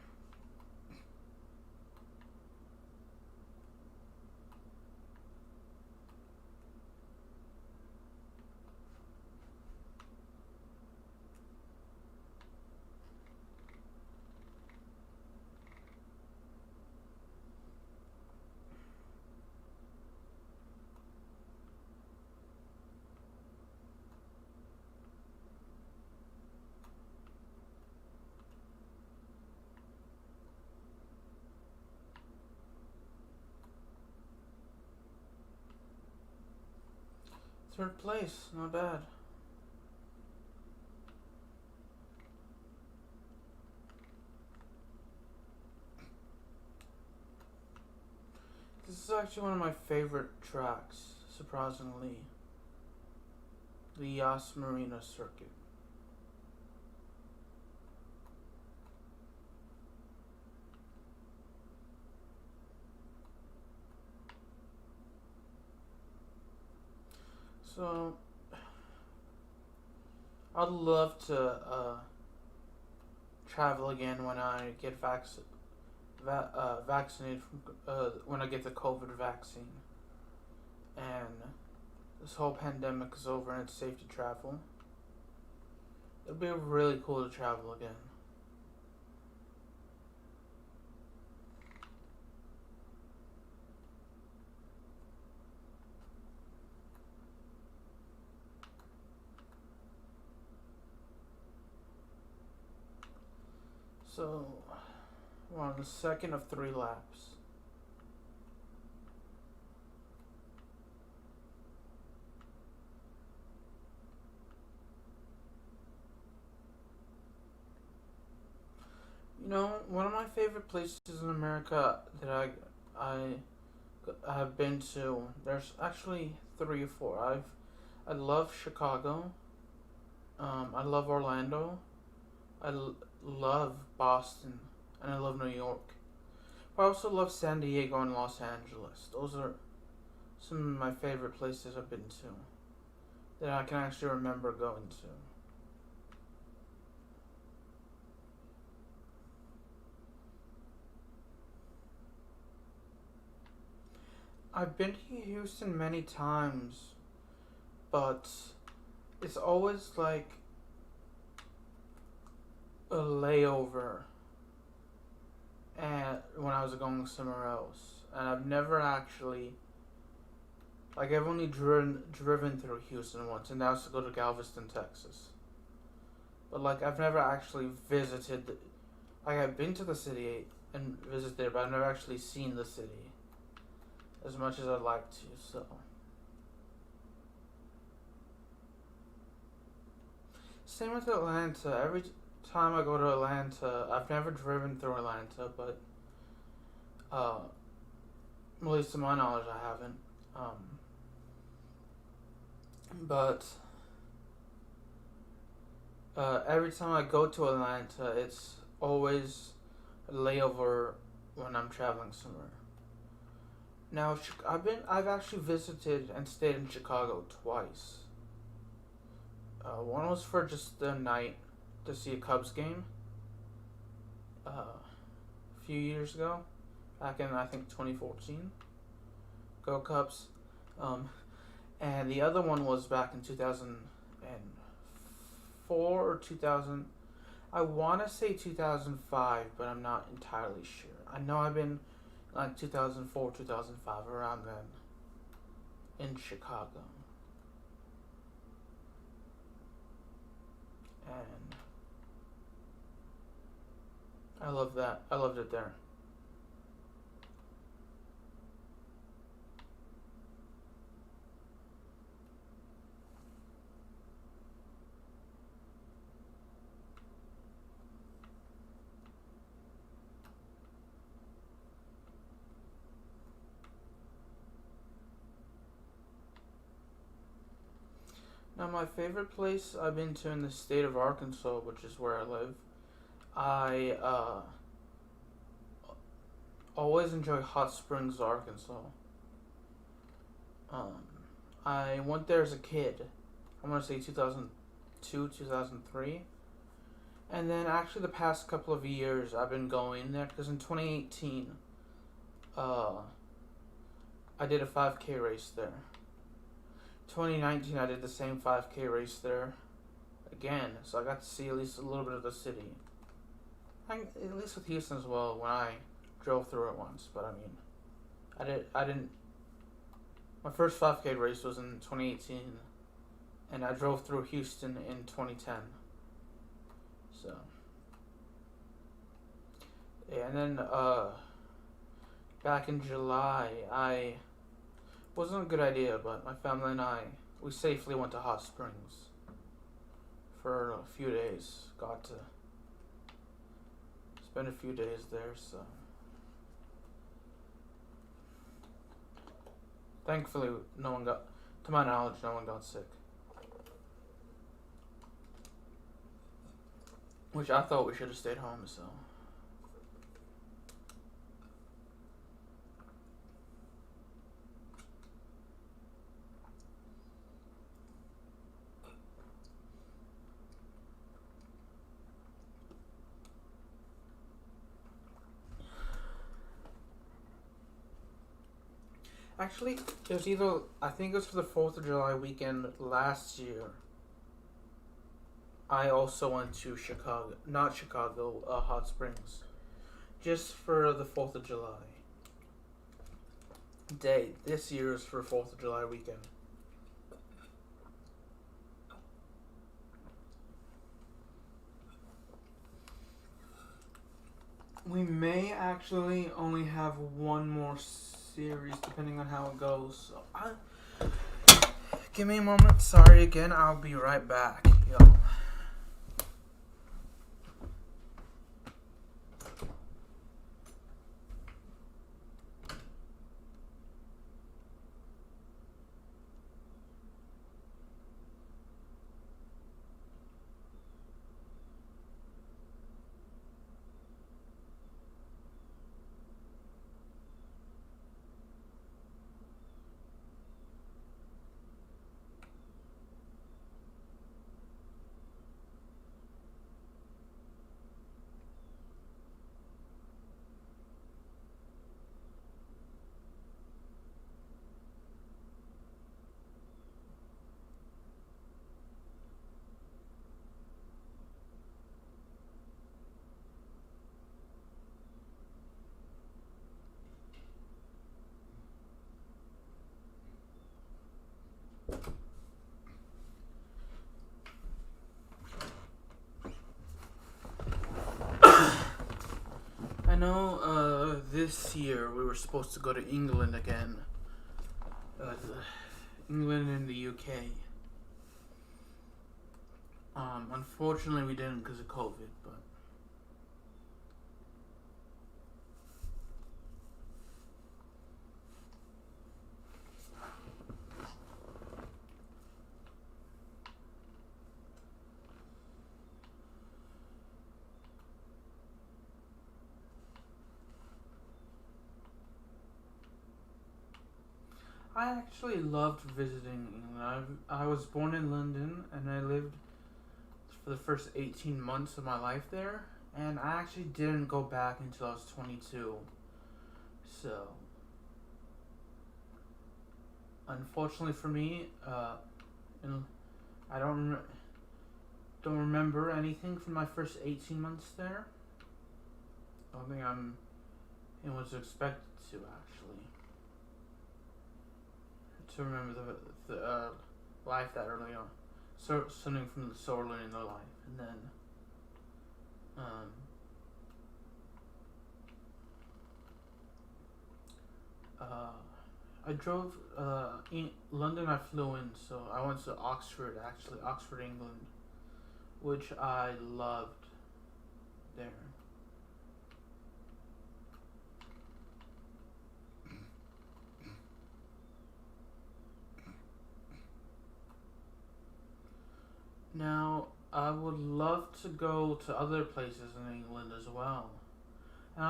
Third place, not bad. This is actually one of my favorite tracks, surprisingly. The Yas Marina circuit. So, I'd love to travel again when I get vaccinated from, when I get the COVID vaccine, and this whole pandemic is over and it's safe to travel. It'd be really cool to travel again. So, we're on the second of 3 laps. You know, one of my favorite places in America that I have been to. There's actually 3 or 4. I love Chicago. I love Orlando. Love Boston, and I love New York. But I also love San Diego and Los Angeles. Those are some of my favorite places I've been to that I can actually remember going to. I've been to Houston many times, but it's always like a layover and when I was going somewhere else. And I've never actually, like, I've only driven through Houston once, and that was to go to Galveston, Texas. But like, I've never actually visited. Like, I've been to the city and visited there, but I've never actually seen the city as much as I'd like to. So, same with Atlanta. Every time I go to Atlanta, I've never driven through Atlanta, but at least to my knowledge, I haven't. But every time I go to Atlanta, it's always a layover when I'm traveling somewhere. Now, I've actually visited and stayed in Chicago twice. One was for just the night, to see a Cubs game a few years ago, back in I think 2014. Go Cubs. And the other one was back in 2004 or 2000. I want to say 2005, but I'm not entirely sure. I know I've been like 2004, 2005, around then, in Chicago. And I love that. I loved it there. Now, my favorite place I've been to in the state of Arkansas, which is where I live, I always enjoy Hot Springs, Arkansas. I went there as a kid. I'm gonna say 2002, 2003, and then actually the past couple of years I've been going there because in 2018, I did a 5K race there. 2019, I did the same 5K race there again, so I got to see at least a little bit of the city. At least with Houston as well when I drove through it once, but I mean, I didn't. My first 5K race was in 2018, and I drove through Houston in 2010. So, yeah, and then back in July, wasn't a good idea, but my family and we safely went to Hot Springs for a few days. Got to spend a few days there, so thankfully to my knowledge, no one got sick. Which I thought we should have stayed home, so. Actually, it was I think it was for the 4th of July weekend last year. I also went to Hot Springs. Just for the 4th of July day. This year is for 4th of July weekend. We may actually only have one more series depending on how it goes. So give me a moment. Sorry again. I'll be right back. Yo. I know this year we were supposed to go to England again. England and the UK. Unfortunately we didn't because of COVID, but I actually loved visiting England. I was born in London and I lived for the first 18 months of my life there, and I actually didn't go back until I was 22. So, unfortunately for me, I don't remember anything from my first 18 months there. I don't think it was expected to actually to remember the life that early on, so something from so early in their life, and then um, I drove in London. I flew in, so I went to Oxford, actually Oxford, England, which I loved there. Now, I would love to go to other places in England as well. And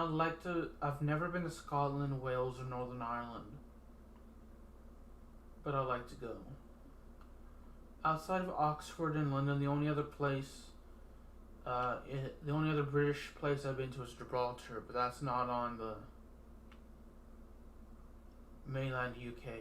I've never been to Scotland, Wales, or Northern Ireland, but I'd like to go. Outside of Oxford and London, the only other British place I've been to is Gibraltar, but that's not on the mainland UK.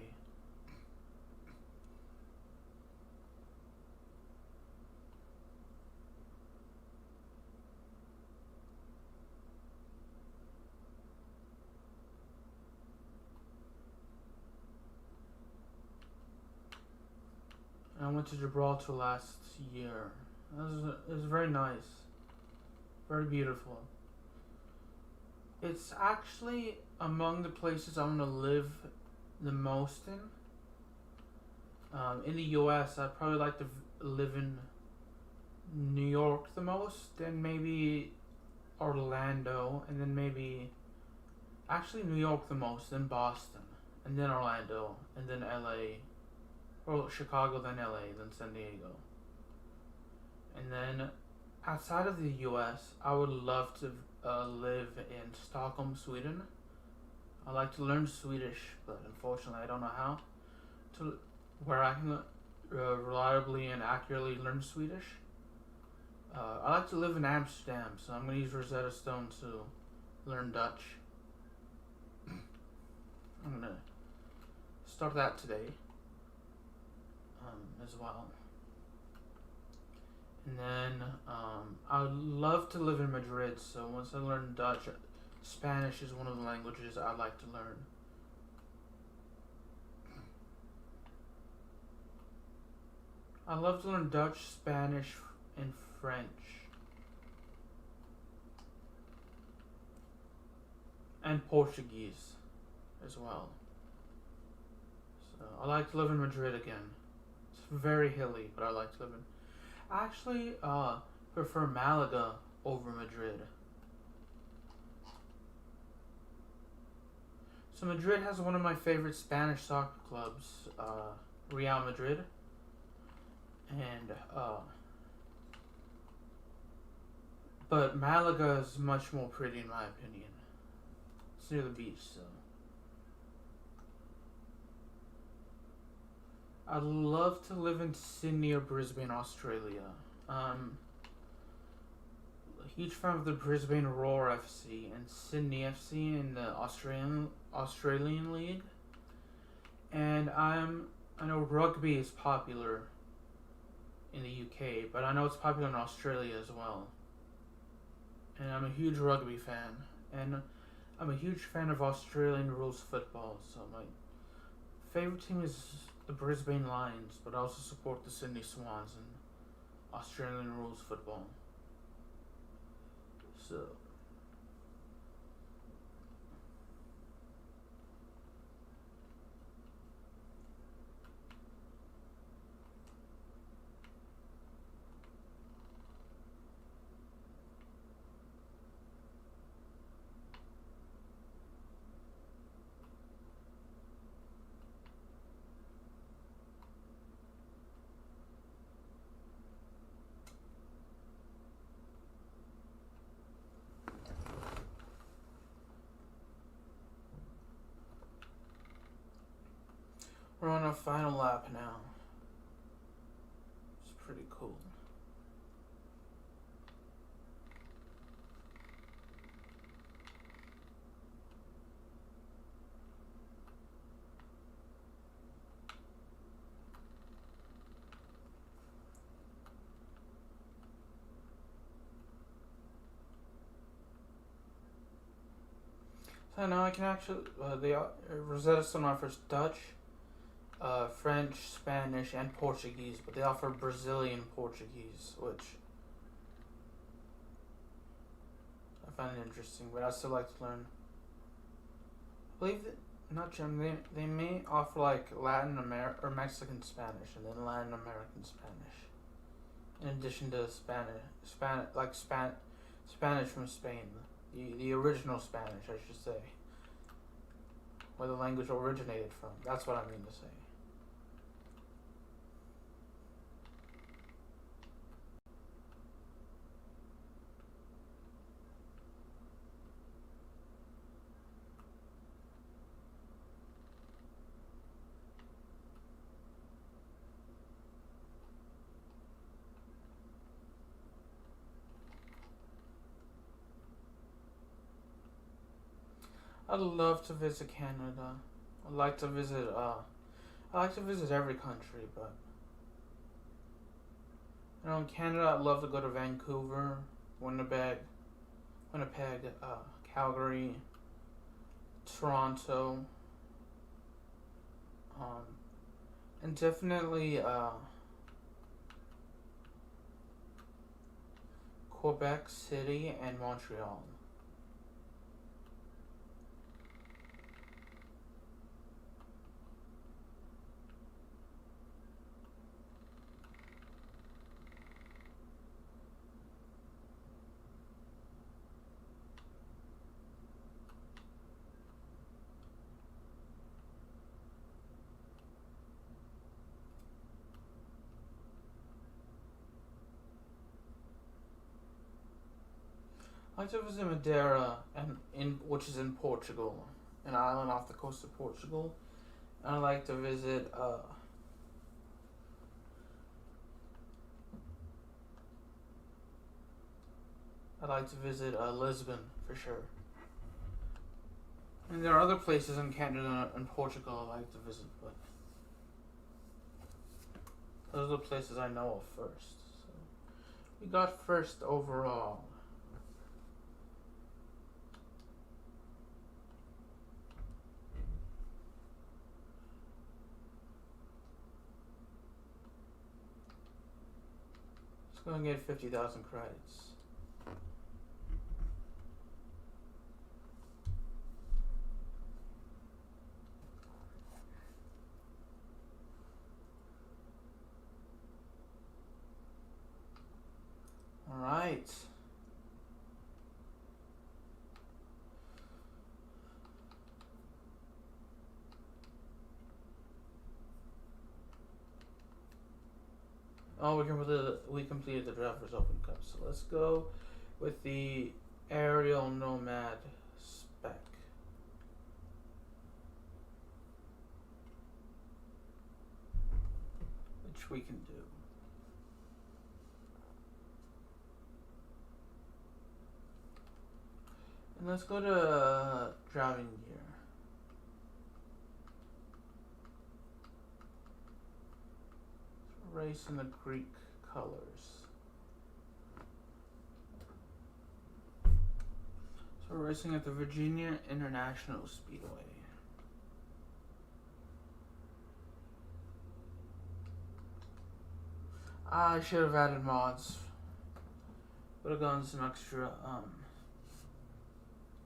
I went to Gibraltar last year. It was very nice, very beautiful. It's actually among the places I want to live the most in. In the U.S., I'd probably like to live in New York the most, then maybe Orlando, and then maybe actually New York the most, then Boston, and then Orlando, and then L.A. Or Chicago, then LA, then San Diego. And then outside of the US, I would love to live in Stockholm, Sweden. I like to learn Swedish, but unfortunately I don't know how to where I can reliably and accurately learn Swedish. I like to live in Amsterdam, so I'm going to use Rosetta Stone to learn Dutch. I'm going to start that today. As well. And then I would love to live in Madrid, so once I learn Dutch, Spanish is one of the languages I'd like to learn. I love to learn Dutch, Spanish, and French. And Portuguese as well. So I like to live in Madrid again. Very hilly, but I like to live in. I actually prefer Malaga over Madrid. So Madrid has one of my favorite Spanish soccer clubs, Real Madrid, and but Malaga is much more pretty in my opinion. It's near the beach, so. I'd love to live in Sydney or Brisbane, Australia. A huge fan of the Brisbane Roar FC and Sydney FC in the Australian League. And I know rugby is popular in the UK, but I know it's popular in Australia as well. And I'm a huge rugby fan, and I'm a huge fan of Australian rules football. So my favorite team is the Brisbane Lions, but I also support the Sydney Swans in Australian rules football. So we're on our final lap now. It's pretty cool. So now I can actually Rosetta Stone offers Dutch, French, Spanish, and Portuguese, but they offer Brazilian Portuguese, which I find interesting, but I still like to learn. I believe that, not German, they may offer like Latin American or Mexican Spanish and then Latin American Spanish. In addition to Spanish from Spain, the original Spanish, I should say, where the language originated from. That's what I mean to say. I'd love to visit Canada. I'd like to visit. I like to visit every country, but in Canada, I'd love to go to Vancouver, Winnipeg, Calgary, Toronto, and definitely Quebec City and Montreal. I like to visit Madeira, which is in Portugal, an island off the coast of Portugal. And I like to visit Lisbon for sure. And there are other places in Canada and Portugal I like to visit, but those are the places I know of first. So we got first overall. Let's go and get 50,000 credits. Alright. Oh, we completed the Driver's Open Cup, so let's go with the Aerial Nomad spec. Which we can do. And let's go to driving gear. Race in the Greek colors. So we're racing at the Virginia International Speedway. I should have added mods. Would have gotten some extra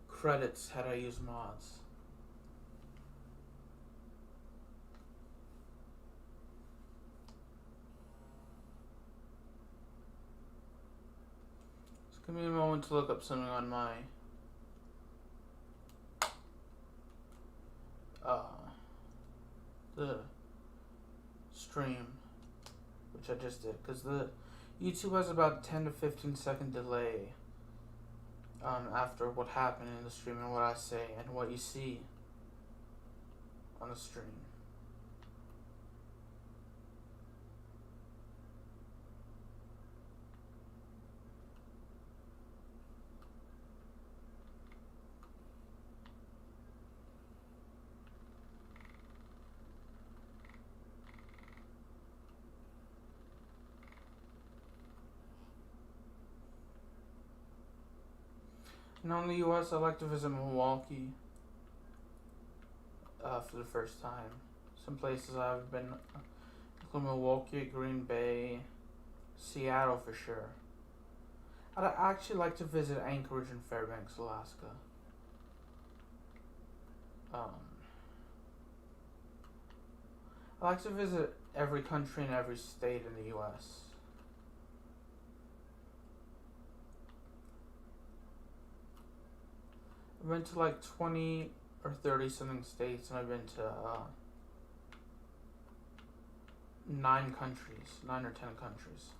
credits had I used mods. Just give me a moment to look up something on my the stream, which I just did, because the YouTube has about 10 to 15 second delay after what happened in the stream and what I say and what you see on the stream. And on the US, I like to visit Milwaukee, for the first time. Some places I've been, include Milwaukee, Green Bay, Seattle for sure. I'd actually like to visit Anchorage and Fairbanks, Alaska. I like to visit every country and every state in the U.S. I've been to like 20 or 30 something states, and I've been to 9 countries, 9 or 10 countries.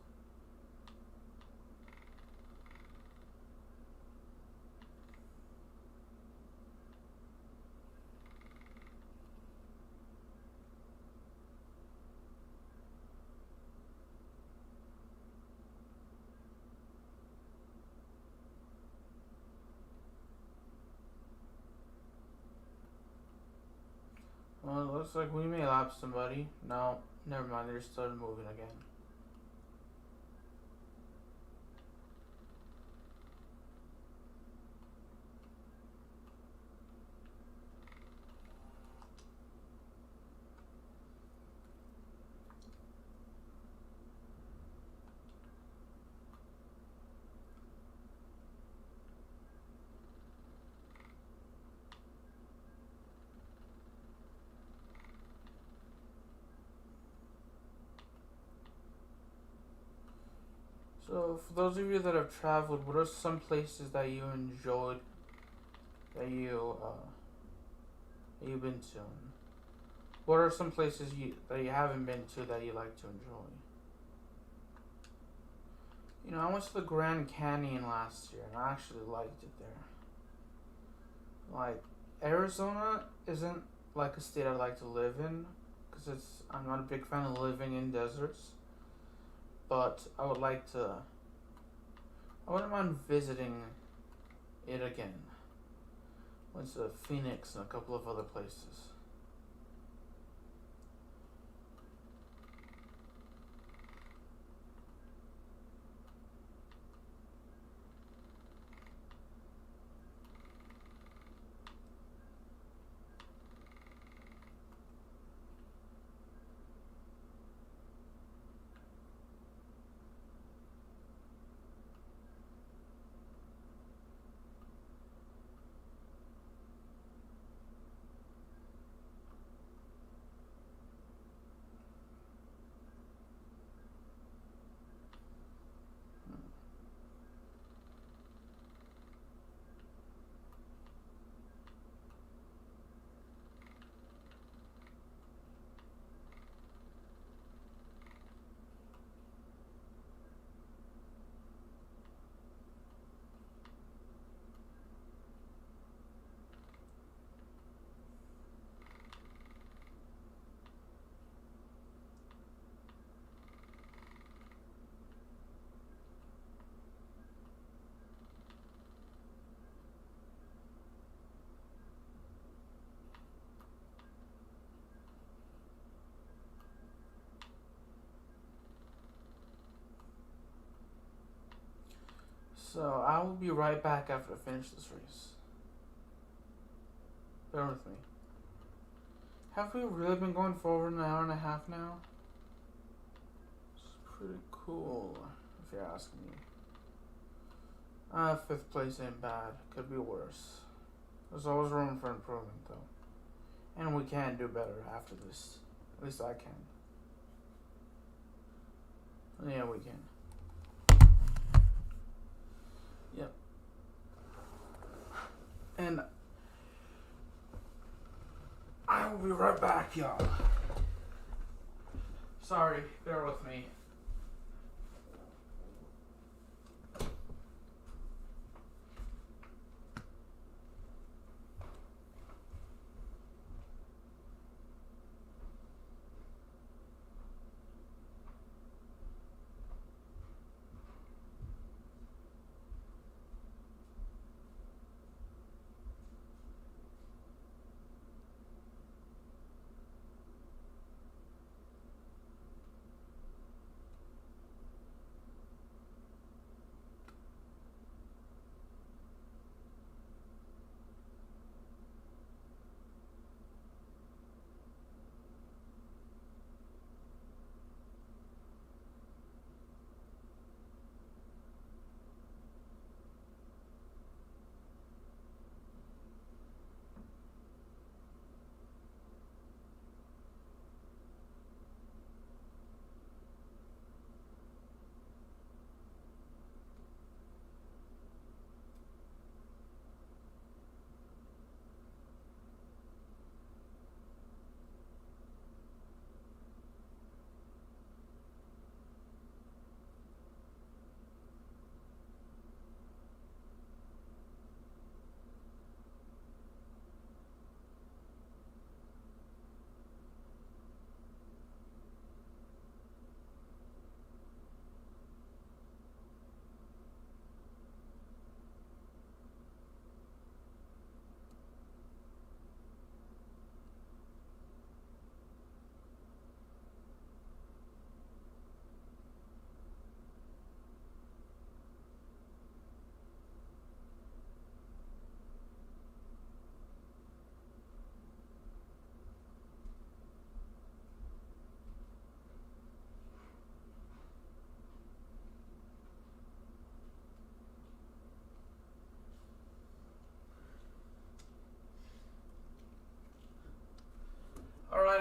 Well, it looks like we may lapse somebody. No, never mind, they're still moving again. So, for those of you that have traveled, what are some places that you enjoyed, that you've been to? What are some places that you haven't been to that you like to enjoy? You know, I went to the Grand Canyon last year, and I actually liked it there. Like, Arizona isn't like a state I'd like to live in, because I'm not a big fan of living in deserts. But I wouldn't mind visiting it again. Went to Phoenix and a couple of other places. So, I will be right back after I finish this race. Bear with me. Have we really been going for over an hour and a half now? It's pretty cool, if you're asking me. 5th place ain't bad. Could be worse. There's always room for improvement, though. And we can do better after this. At least I can. Yeah, we can. Yep. And I will be right back, y'all. Sorry, bear with me.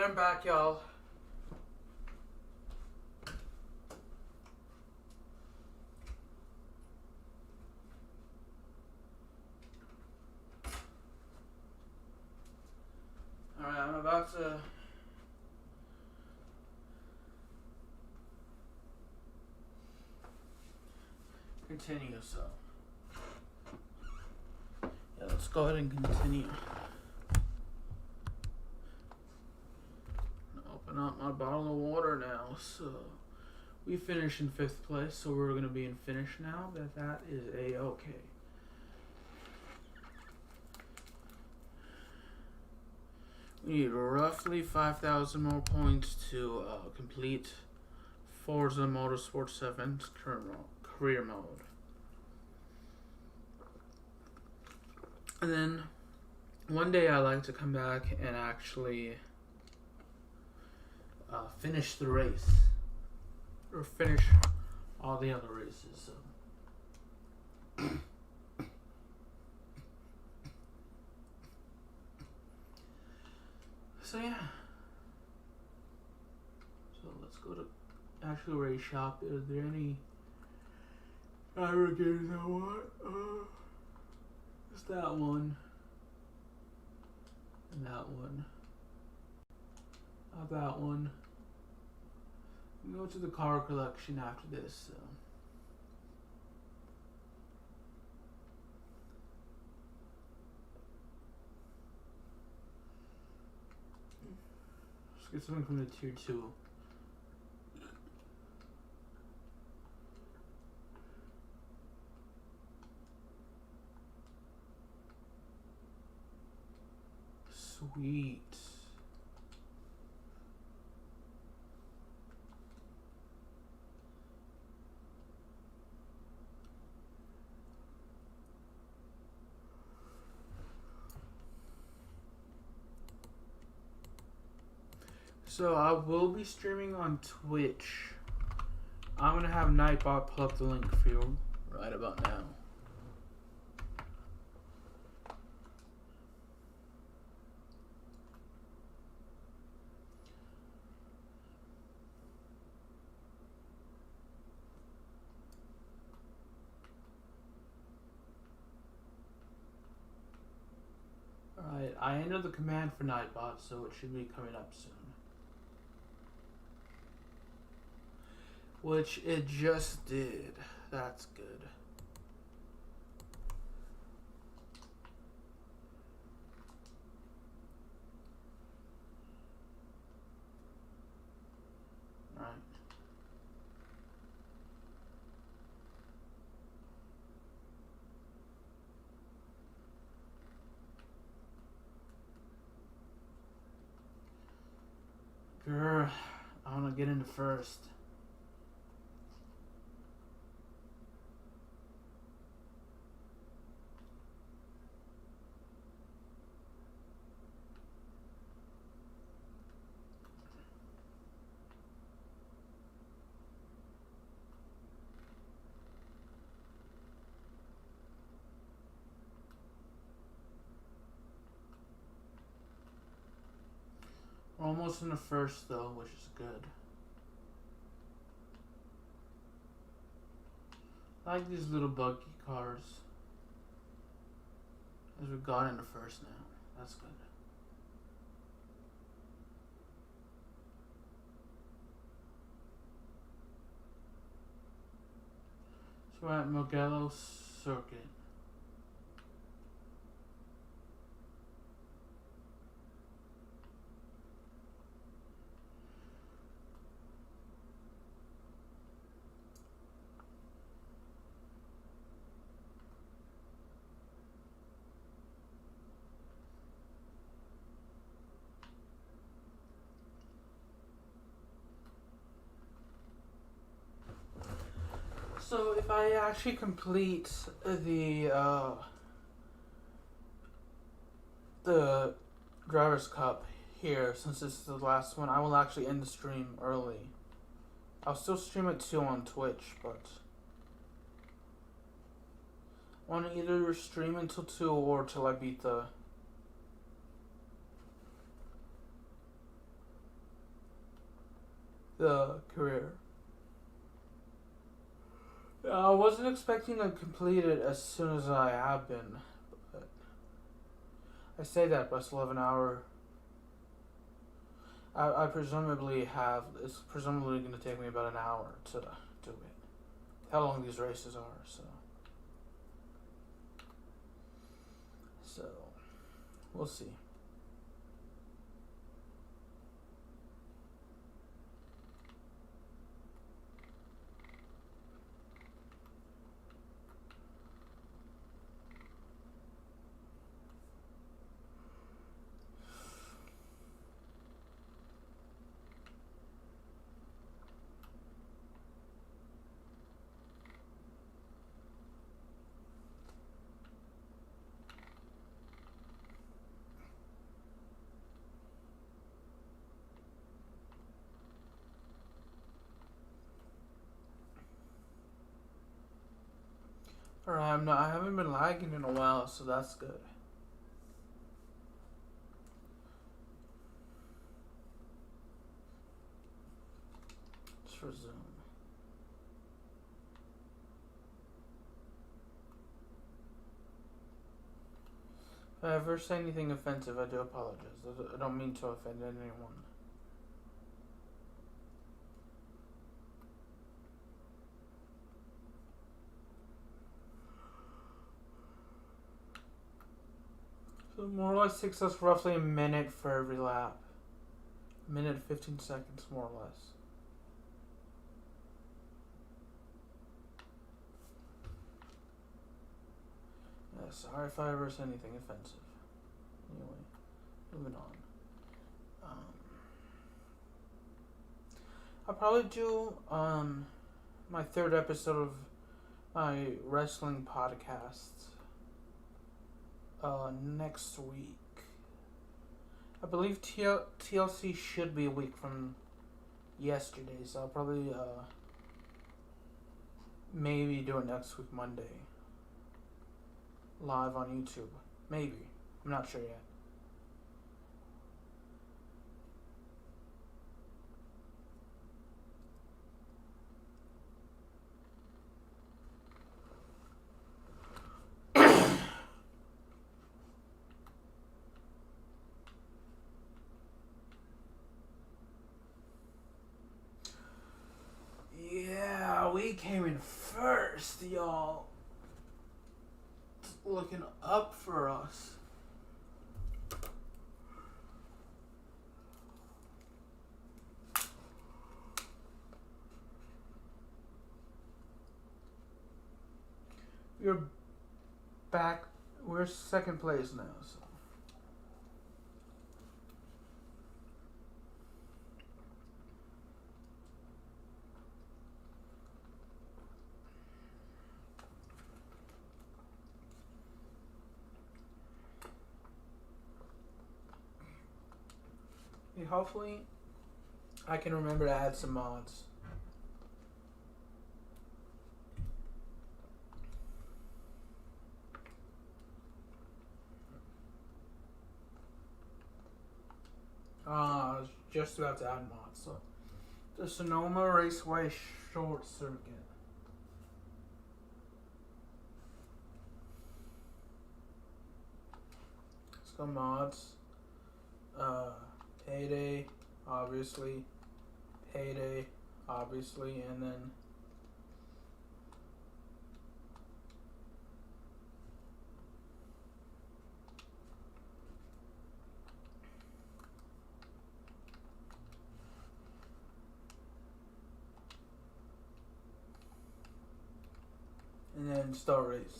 I'm back, y'all. Alright, I'm about to continue, so. Yeah, let's go ahead and continue. Open up my bottle of water now, so. We finished in 5th place, so we're going to be in finish now, but that is A-okay. We need roughly 5,000 more points to complete Forza Motorsport 7's career mode. And then one day I like to come back and actually finish the race. Or finish all the other races. So yeah. So let's go to actual race shop. Is there any driver games I want? It's that one. And that one. That one. We go to the car collection after this. So. Let's get something from the tier 2. Sweet. So I will be streaming on Twitch. I'm gonna have Nightbot pull up the link for you right about now. Alright, I entered the command for Nightbot, so it should be coming up soon. Which it just did. That's good. Right. Grr, I wanna get into first. We're almost in the first though, which is good. I like these little buggy cars. As we got into first now. That's good. So we're at Mugello Circuit. So if I actually complete the Drivers' Cup here, since this is the last one, I will actually end the stream early. I'll still stream it too on Twitch, but I want to either stream until 2 or till I beat the the career. I wasn't expecting to complete it as soon as I have been. But I say that, but I still have an hour. I presumably have. It's presumably going to take me about an hour to do it. How long these races are, so we'll see. Alright, I haven't been lagging in a while, so that's good. Let's resume. If I ever say anything offensive, I do apologize. I don't mean to offend anyone. So it more or less takes us roughly a minute for every lap. A minute 15 seconds, more or less. Yeah, sorry if I ever say anything offensive. Anyway, moving on. I'll probably do my third episode of my wrestling podcast next week. I believe TLC should be a week from yesterday, so I'll probably maybe do it next week Monday. Live on YouTube. Maybe. I'm not sure yet. Yeah, we came in first, y'all. It's looking up for us. We're back. We're second place now, so. Hopefully, I can remember to add some mods. I was just about to add mods. So, the Sonoma Raceway Short Circuit. Let's go mods. Payday, obviously. Payday, obviously, and then start race.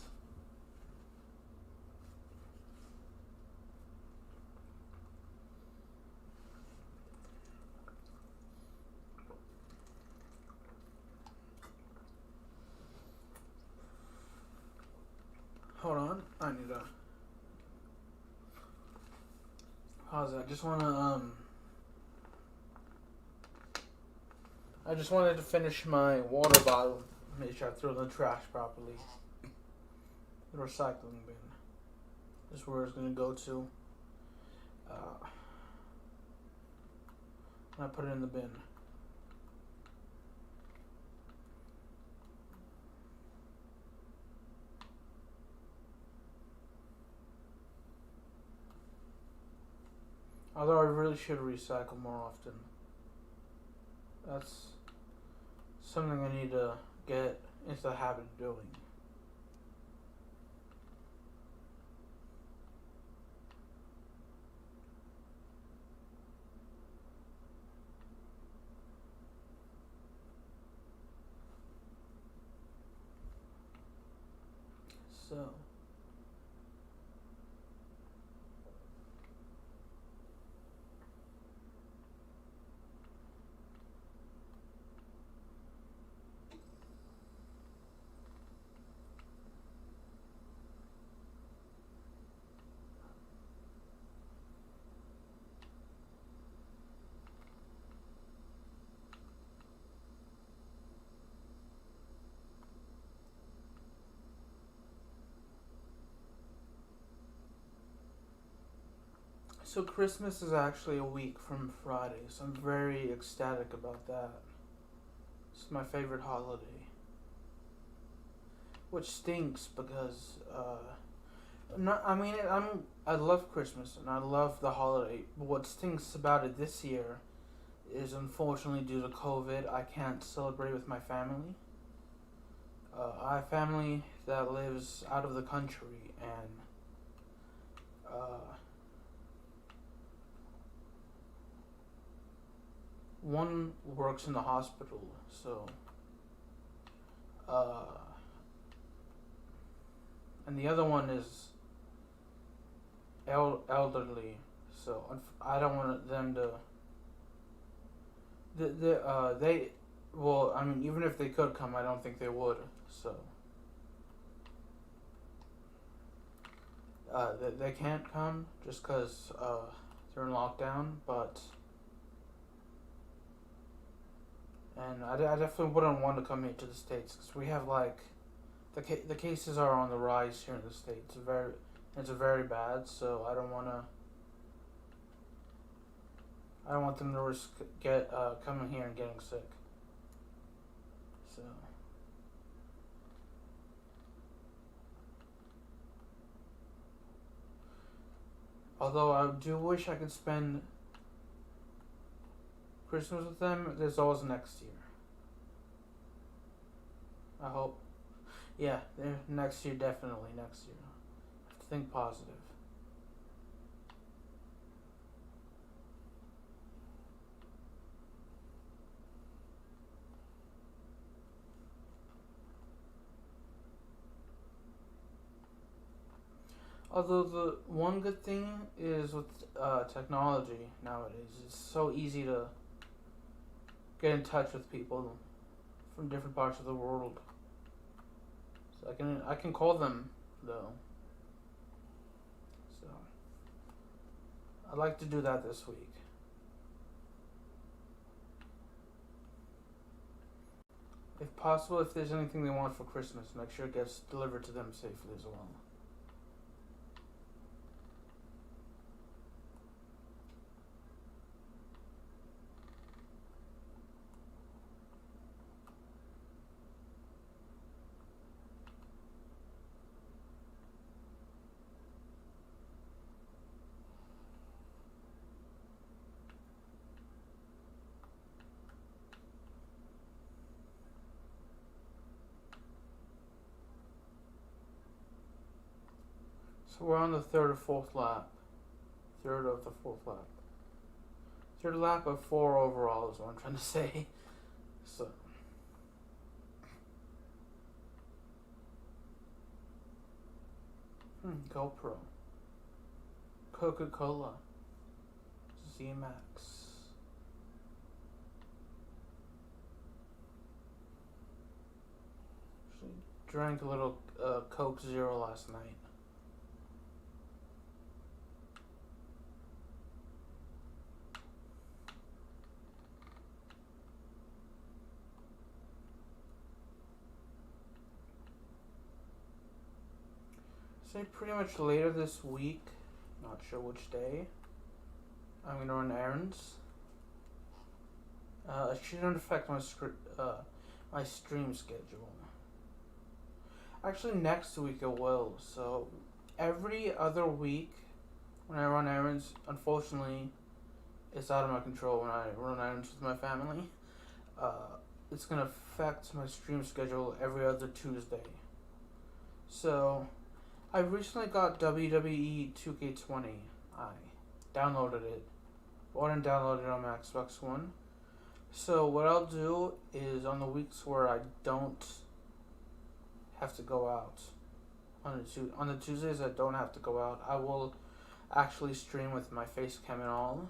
Hold on, I need to pause it. I just wanted to finish my water bottle. Make sure I throw it in the trash properly. The recycling bin. This is where it's gonna go to. When I put it in the bin. Although I really should recycle more often. That's something I need to get into the habit of doing. So, so Christmas is actually a week from Friday, so I'm very ecstatic about that. It's my favorite holiday. Which stinks because I love Christmas and I love the holiday. But what stinks about it this year is unfortunately due to COVID, I can't celebrate with my family. I have family that lives out of the country, and one works in the hospital, so and the other one is elderly, so I don't want them to. They, well, I mean, even if they could come, I don't think they would. So, they can't come just because they're in lockdown. But, and I definitely wouldn't want to come here to the States because we have like, the cases are on the rise here in the States. It's very bad. So I don't want them to risk coming here and getting sick. So. Although I do wish I could spend Christmas with them, there's always next year. I hope. Yeah, next year, definitely next year. I have to think positive. Although the one good thing is with technology nowadays, it's so easy to get in touch with people from different parts of the world. So I can call them though. So I'd like to do that this week. If possible, if there's anything they want for Christmas, make sure it gets delivered to them safely as well. So we're on the third or fourth lap. Third of the fourth lap. Third lap of 4 overall is what I'm trying to say. So. GoPro. Coca-Cola. Z-Max. Drank a little Coke Zero last night. Say pretty much later this week, not sure which day, I'm gonna run errands. It shouldn't affect my my stream schedule. Actually, next week it will. So every other week, when I run errands, unfortunately, it's out of my control when I run errands with my family. It's gonna affect my stream schedule every other Tuesday. So, I recently got WWE 2K20. I downloaded it. Bought and downloaded it on my Xbox One. So what I'll do is on the weeks where I don't have to go out, on the Tuesdays I don't have to go out, I will actually stream with my face cam and all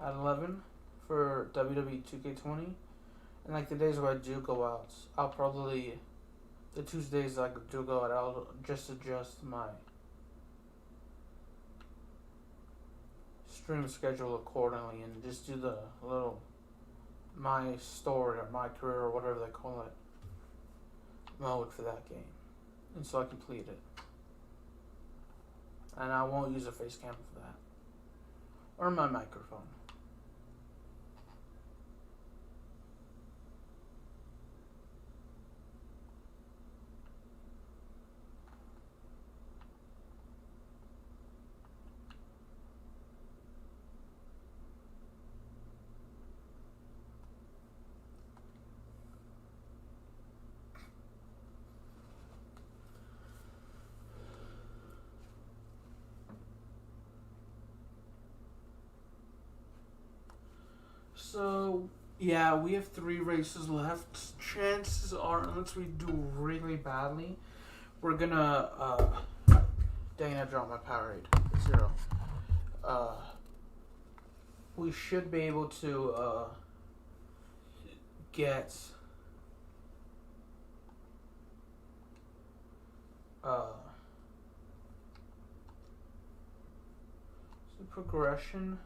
at 11 for WWE 2K20. And like the days where I do go out, I'll probably, the Tuesdays I do go out, I'll just adjust my stream schedule accordingly and just do the little my story or my career or whatever they call it mode for that game until I complete it. And I won't use a face cam for that. Or my microphone. So, yeah, we have 3 races left. Chances are, unless we do really badly, we're gonna, dang, I dropped my Powerade. 0. We should be able to, get, so progression,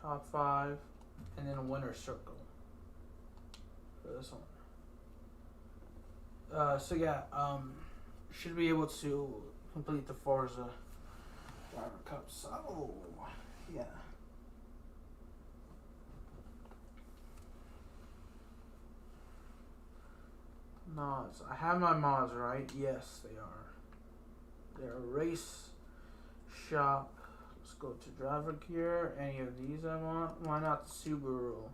top 5, and then a winner circle for this one. So yeah, should be able to complete the Forza Driver Cup. So yeah. Mods. I have my mods, right? Yes, they are. They're race shop. Let's go to driver gear. Any of these I want. Why not the Subaru?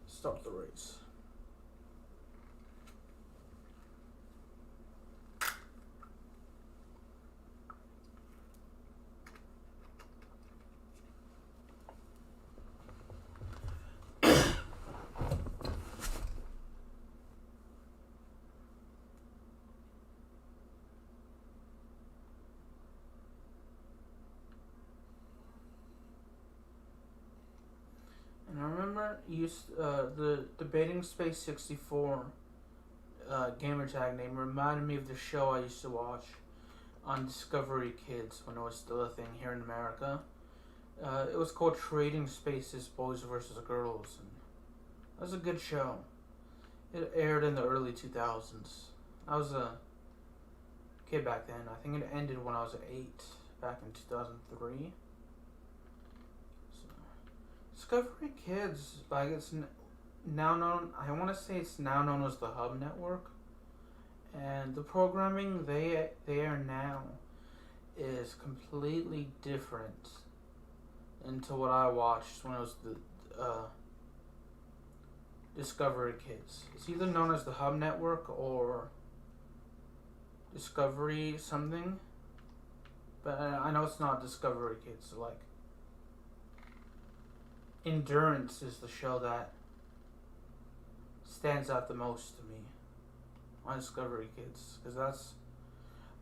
Start the race. And I remember the Debating Space 64 Gamertag name reminded me of the show I used to watch on Discovery Kids when it was still a thing here in America. It was called Trading Spaces Boys vs. Girls. And that was a good show. It aired in the early 2000s. I was a kid back then. I think it ended when I was 8, back in 2003. Discovery Kids, like, it's now known, I want to say it's now known as the Hub Network, and the programming they are now is completely different into what I watched when it was the Discovery Kids. It's either known as the Hub Network or Discovery something, but I know it's not Discovery Kids, so like, Endurance is the show that stands out the most to me on Discovery Kids, because that's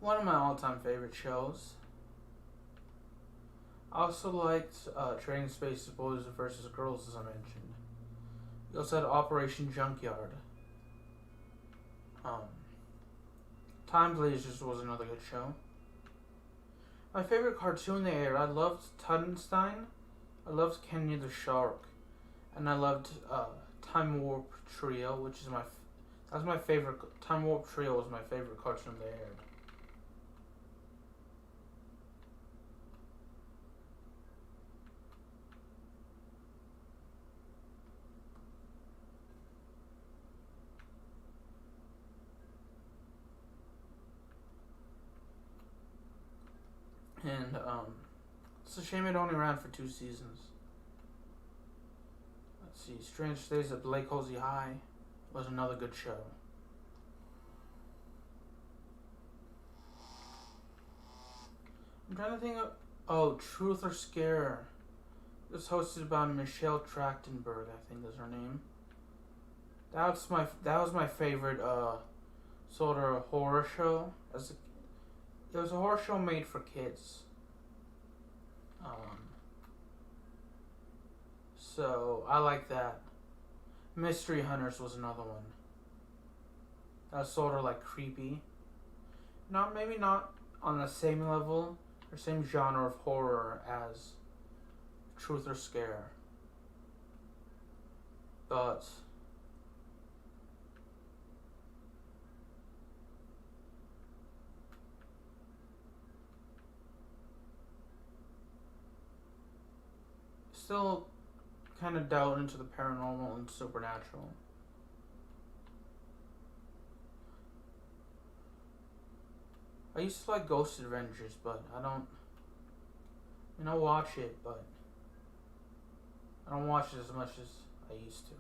one of my all-time favorite shows. I also liked Trading Spaces Boys vs. Girls, as I mentioned. You also had Operation Junkyard. Time Blazers was another good show. My favorite cartoon they aired, I loved Tuttenstein. I loved Kenya the Shark, and I loved Time Warp Trio, which is that was my favorite. Time Warp Trio was my favorite cartoon they aired. And it's a shame it only ran for 2 seasons. Let's see, Strange Days at Lake Halsey High was another good show. I'm trying to think of Truth or Scare. It was hosted by Michelle Trachtenberg, I think is her name. That was my favorite sort of horror show. It was a horror show made for kids. So I like that. Mystery Hunters was another one. That was sort of like creepy. Maybe not on the same level or same genre of horror as Truth or Scare. But still kind of delve into the paranormal and supernatural. I used to like Ghost Adventures, but I don't. I watch it, but I don't watch it as much as I used to.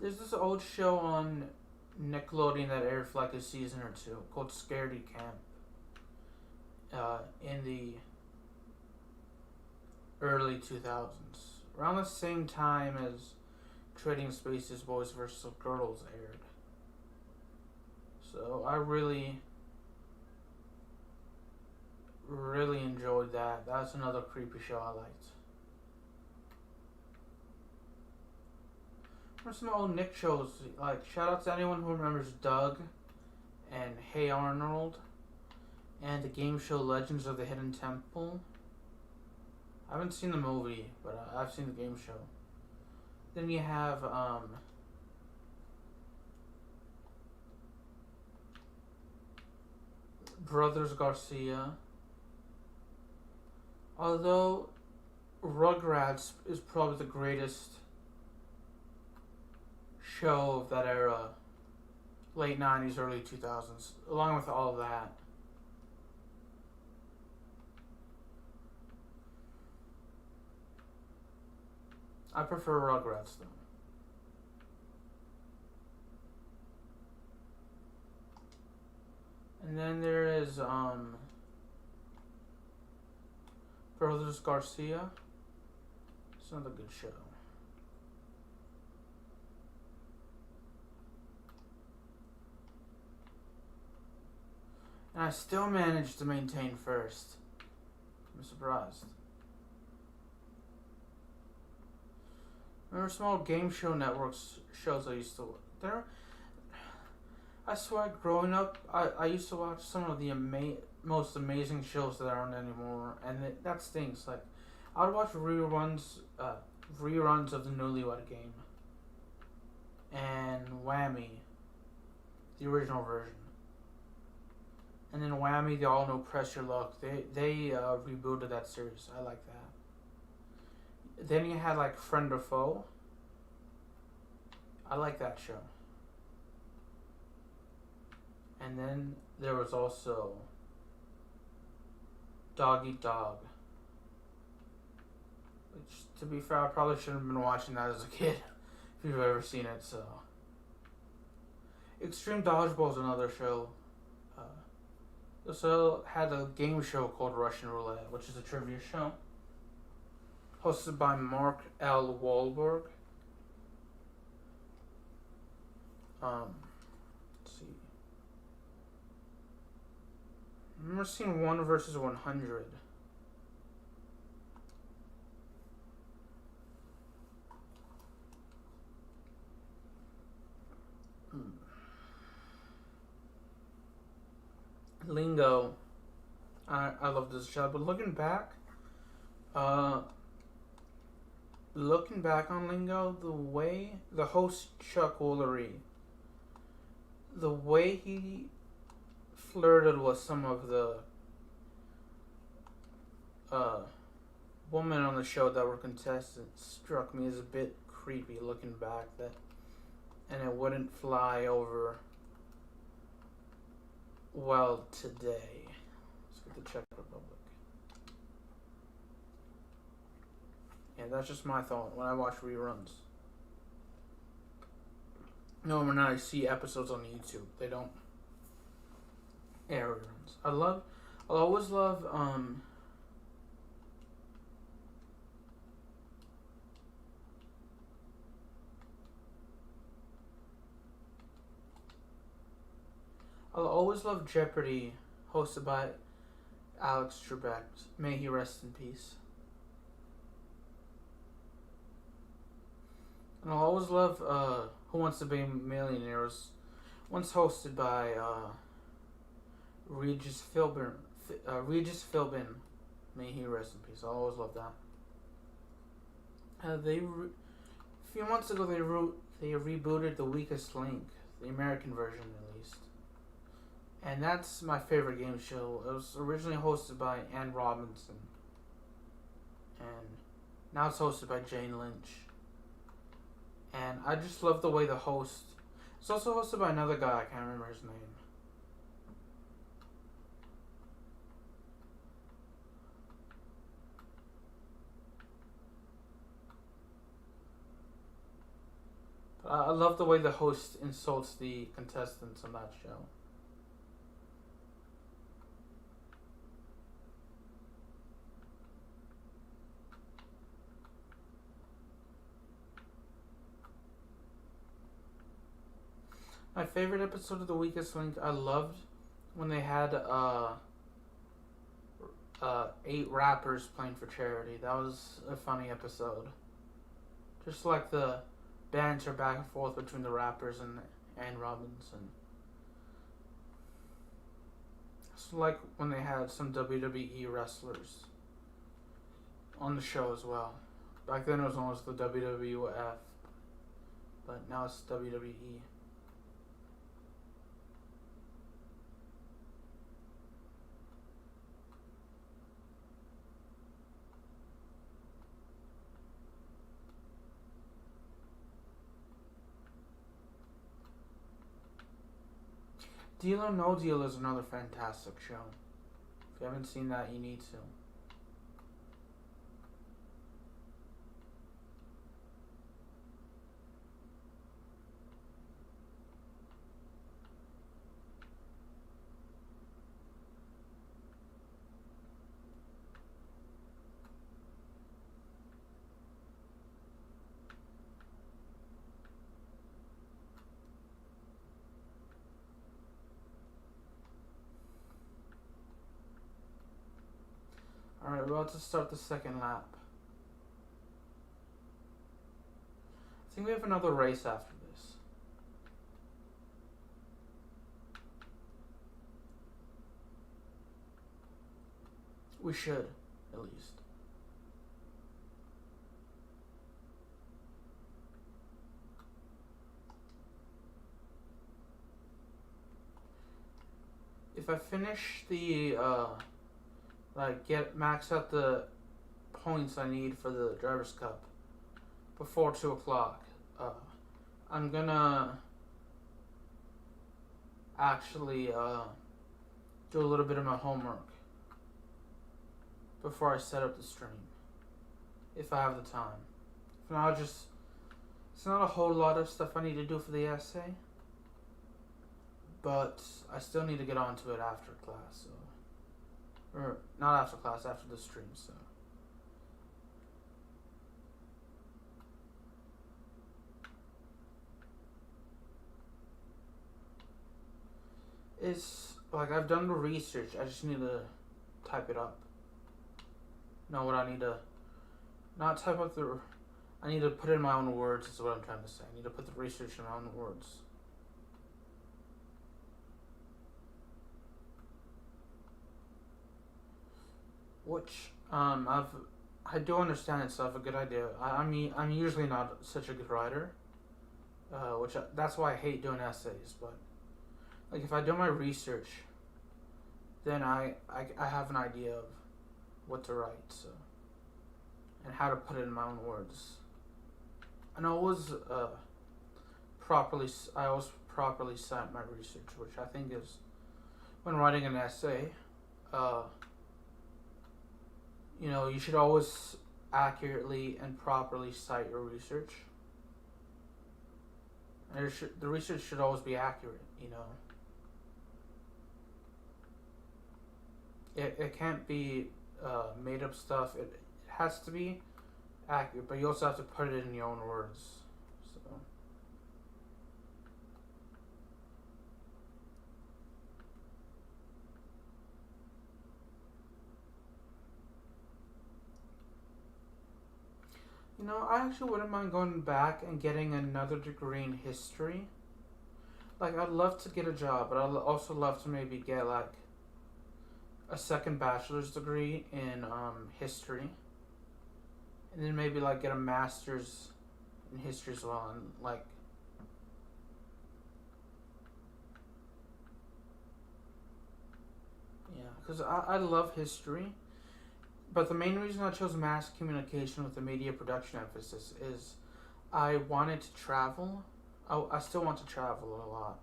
There's this old show on Nickelodeon that aired for like a season or two called Scaredy Camp. In the early 2000s, around the same time as Trading Spaces Boys vs. Girls aired. So I really enjoyed that. That's another creepy show I liked. There's some old Nick shows, like shout out to anyone who remembers Doug and Hey Arnold and the game show Legends of the Hidden Temple. I haven't seen the movie, but I've seen the game show. Then you have Brothers Garcia. Although Rugrats is probably the greatest show of that era, late 90s, early 2000s, along with all of that. I prefer Rugrats though. And then there is Brothers Garcia. It's another good show. And I still managed to maintain first. I'm surprised. Remember small game show networks shows I used to there. I swear, growing up, I used to watch some of the most amazing shows that aren't anymore, and that stinks. Like, I would watch reruns of the Newlywed Game and Whammy, the original version, and then Whammy, the All No Pressure Luck. They rebooted that series. I like that. Then you had like Friend or Foe. I like that show. And then there was also Dog Eat Dog. Which, to be fair, I probably shouldn't have been watching that as a kid, if you've ever seen it, so. Extreme Dodgeball is another show. They also had a game show called Russian Roulette, which is a trivia show. Hosted by Mark L. Wahlberg. Let's see. I remember seeing 1 versus 100. Lingo. I love this show, but looking back on Lingo, the host Chuck Woolery, the way he flirted with some of the women on the show that were contestants struck me as a bit creepy looking back. And it wouldn't fly over well today. Let's get the Czech Republic. Yeah, that's just my thought when I watch reruns. No, when I see episodes on YouTube, they don't air reruns. I'll always love I'll always love Jeopardy, hosted by Alex Trebek. May he rest in peace. And I'll always love Who Wants to Be a Millionaire. It was once hosted by Regis Philbin. May he rest in peace. I'll always love that. A few months ago they rebooted The Weakest Link, the American version at least. And that's my favorite game show. It was originally hosted by Ann Robinson. And now it's hosted by Jane Lynch. And I just love the way the host... It's also hosted by another guy, I can't remember his name. But I love the way the host insults the contestants on that show. My favorite episode of The Weakest Link, I loved when they had 8 rappers playing for charity. That was a funny episode. Just like the banter back and forth between the rappers and Ann Robinson. It's like when they had some WWE wrestlers on the show as well. Back then it was almost the WWF, but now it's WWE. Deal or No Deal is another fantastic show. If you haven't seen that, you need to. Alright, we're about to start the second lap. I think we have another race after this. We should, at least. If I finish the, max out the points I need for the Drivers' Cup before 2 o'clock, I'm gonna actually do a little bit of my homework before I set up the stream, if I have the time. If not, it's not a whole lot of stuff I need to do for the essay, but I still need to get onto it after class, so. Or, not after class, after the stream, so. It's, I've done the research, I just need to type it up. Know what I need to, not type up I need to put it in my own words, is what I'm trying to say. I need to put the research in my own words. Which I do understand it, so I have a good idea. I'm usually not such a good writer, that's why I hate doing essays. But like if I do my research, then I have an idea of what to write, so, and how to put it in my own words. And I always properly cite my research, which I think is when writing an essay. You should always accurately and properly cite your research. And the research should always be accurate. It can't be made up stuff. It has to be accurate, but you also have to put it in your own words. So. I actually wouldn't mind going back and getting another degree in history. Like, I'd love to get a job, but I'd also love to maybe get, like, a second bachelor's degree in history. And then maybe, like, get a master's in history as well. And, like, yeah, because I love history. But the main reason I chose mass communication with a media production emphasis is I wanted to travel. I still want to travel a lot.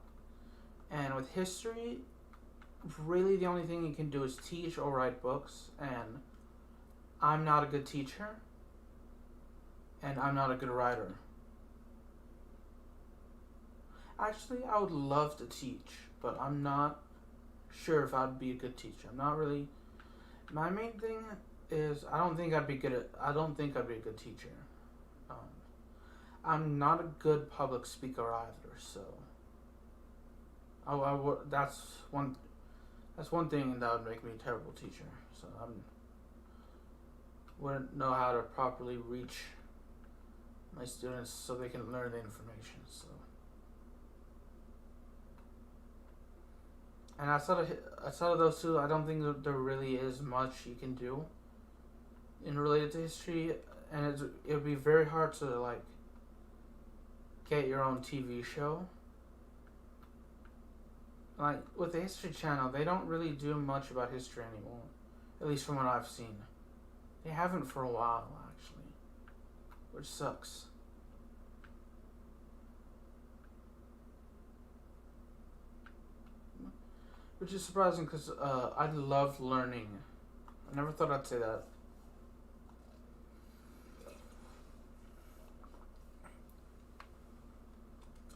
And with history, really the only thing you can do is teach or write books. And I'm not a good teacher. And I'm not a good writer. Actually, I would love to teach, but I'm not sure if I'd be a good teacher. I'm not really. My main thing is I don't think I'd be a good teacher. I'm not a good public speaker either, so that's one thing that would make me a terrible teacher. So I wouldn't know how to properly reach my students so they can learn the information. So, and outside of those two, I don't think that there really is much you can do in related to history, and it would be very hard to like get your own TV show. Like with the History Channel, they don't really do much about history anymore, at least from what I've seen. They haven't for a while actually, which sucks. Which is surprising because I love learning. I never thought I'd say that.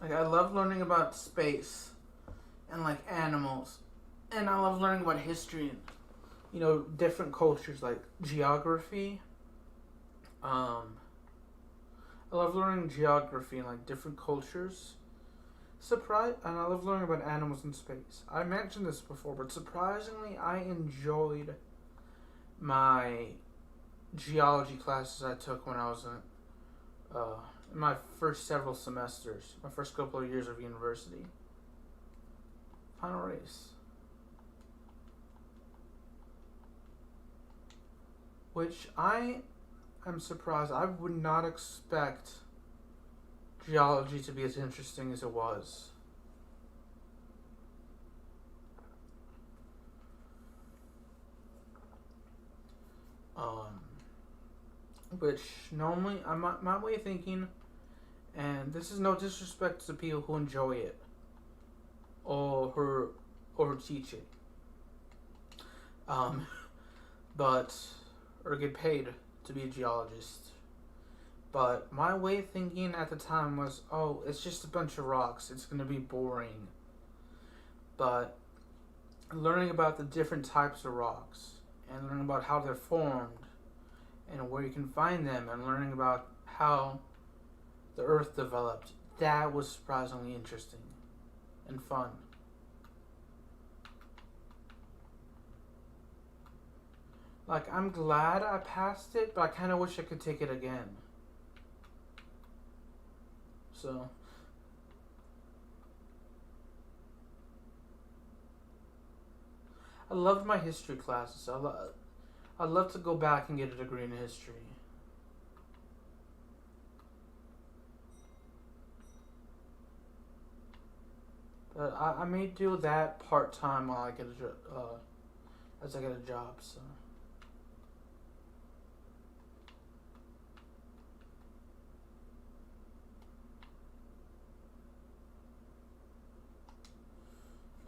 Like, I love learning about space and like animals, and I love learning about history and different cultures like geography. I love learning geography and like different cultures. And I love learning about animals in space. I mentioned this before, but surprisingly, I enjoyed my geology classes I took when I was in my first several semesters, my first couple of years of university. Final race. Which I am surprised. I would not expect geology to be as interesting as it was. Which normally, my way of thinking, and this is no disrespect to people who enjoy it or who teach it, but or get paid to be a geologist. But my way of thinking at the time was, oh, it's just a bunch of rocks. It's going to be boring. But learning about the different types of rocks and learning about how they're formed and where you can find them and learning about how the earth developed, that was surprisingly interesting and fun. Like, I'm glad I passed it, but I kind of wish I could take it again. So, I loved my history classes. I'd love to go back and get a degree in history. But I may do that part time while I get as I get a job. So.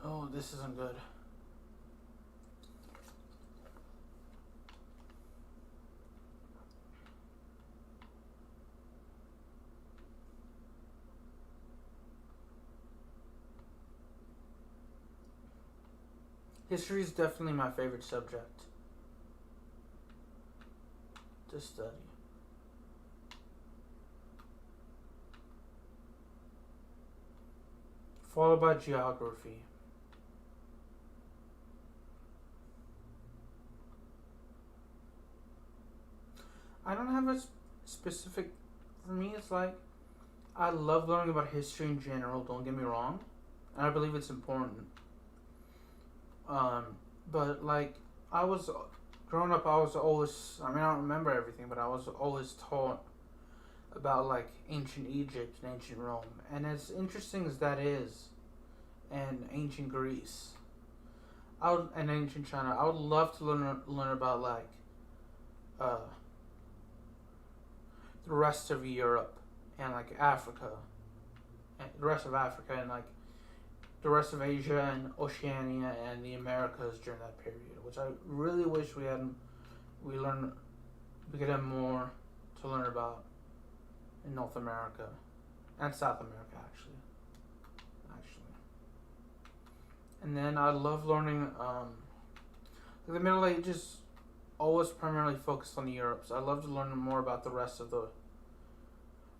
Oh, this isn't good. History is definitely my favorite subject to study. Followed by geography. I don't have a specific. For me, it's like I love learning about history in general. Don't get me wrong, and I believe it's important. Um, but like I was growing up, I was always. I mean, I don't remember everything, but I was always taught about like ancient Egypt and ancient Rome, and as interesting as that is, and ancient Greece, and ancient China. I would love to learn about like uh, the rest of Europe and like Africa, and the rest of Africa and like the rest of Asia and Oceania and the Americas during that period, which I really wish we could have more to learn about in North America and South America actually. And then I love learning the Middle Ages always primarily focused on Europe, so I'd love to learn more about the rest of the.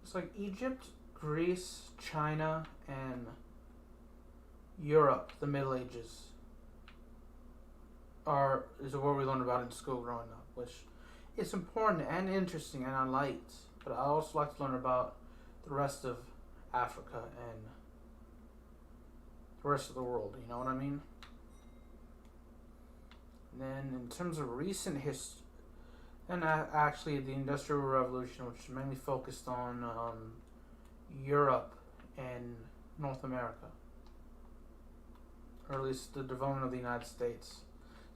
It's like Egypt, Greece, China, and Europe. The Middle Ages is what we learned about in school growing up, which is important and interesting, and I liked. But I also like to learn about the rest of Africa and the rest of the world. You know what I mean? And then in terms of recent history, and actually the Industrial Revolution, which mainly focused on Europe and North America, or at least the development of the United States.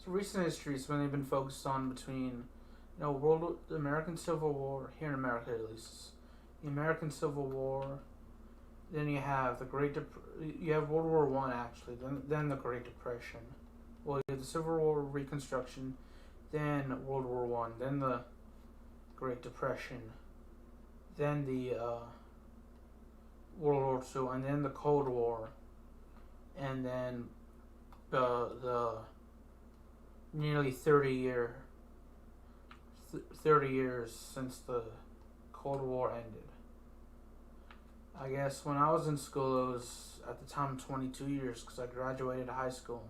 So recent history has mainly been focused on between, the American Civil War, here in America at least, the American Civil War. Then you have you have World War One actually. Then the Great Depression. Well, you have the Civil War, Reconstruction, then World War One, then the Great Depression, then the World War Two, and then the Cold War, and then the nearly 30 years since the Cold War ended. I guess when I was in school, it was at the time 22 years because I graduated high school.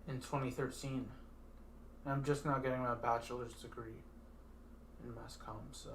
In 2013. And I'm just now getting my bachelor's degree in mass comm, so.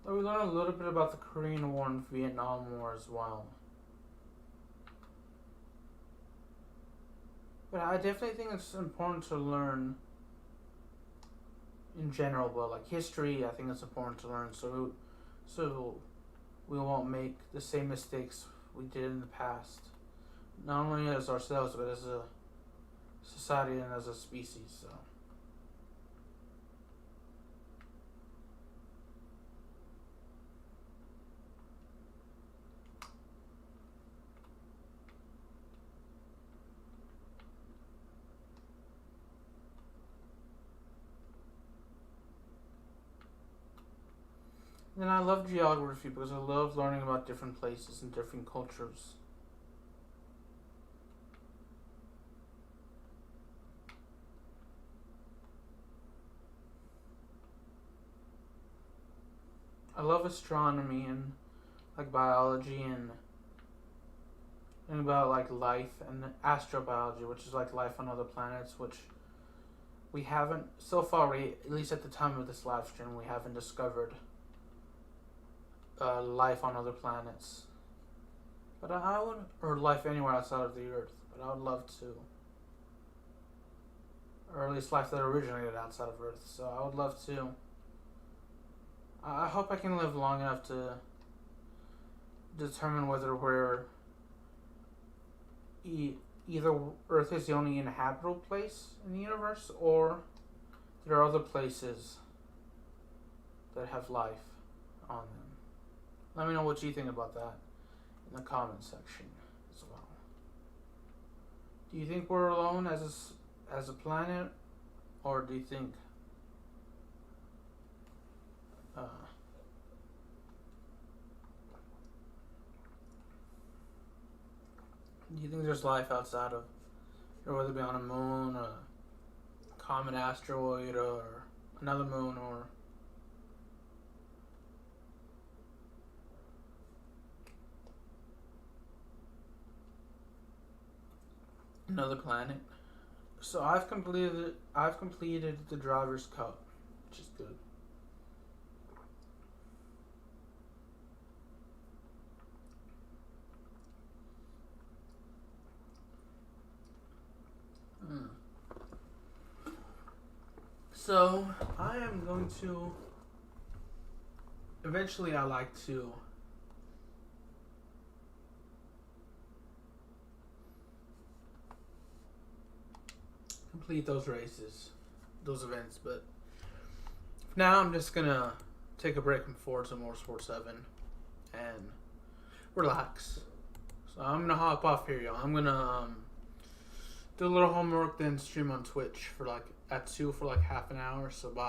We learned a little bit about the Korean War and Vietnam War as well. But I definitely think it's important to learn in general, but like history, I think it's important to learn so we won't make the same mistakes we did in the past. Not only as ourselves, but as a society and as a species, so. Then I love geography because I love learning about different places and different cultures. I love astronomy and like biology and and about like life and astrobiology, which is like life on other planets, which we haven't so far. At least at the time of this live stream, we haven't discovered life on other planets. But I would, or life anywhere outside of the Earth. But I would love to, or at least life that originated outside of Earth. So I would love to. I hope I can live long enough to determine whether we're either Earth is the only inhabitable place in the universe, or there are other places that have life on them. Let me know what you think about that in the comment section as well. Do you think we're alone as a planet, or do you think there's life outside of, or whether it be on a moon, a comet asteroid, or another moon, or another planet? So I've completed the driver's cup, which is good. So I am going to eventually. I like to complete those races, those events, but now I'm just gonna take a break from Forza Motorsport 7 and relax. So I'm gonna hop off here, y'all. I'm gonna do a little homework, then stream on Twitch for like at 2 for like half an hour. So bye.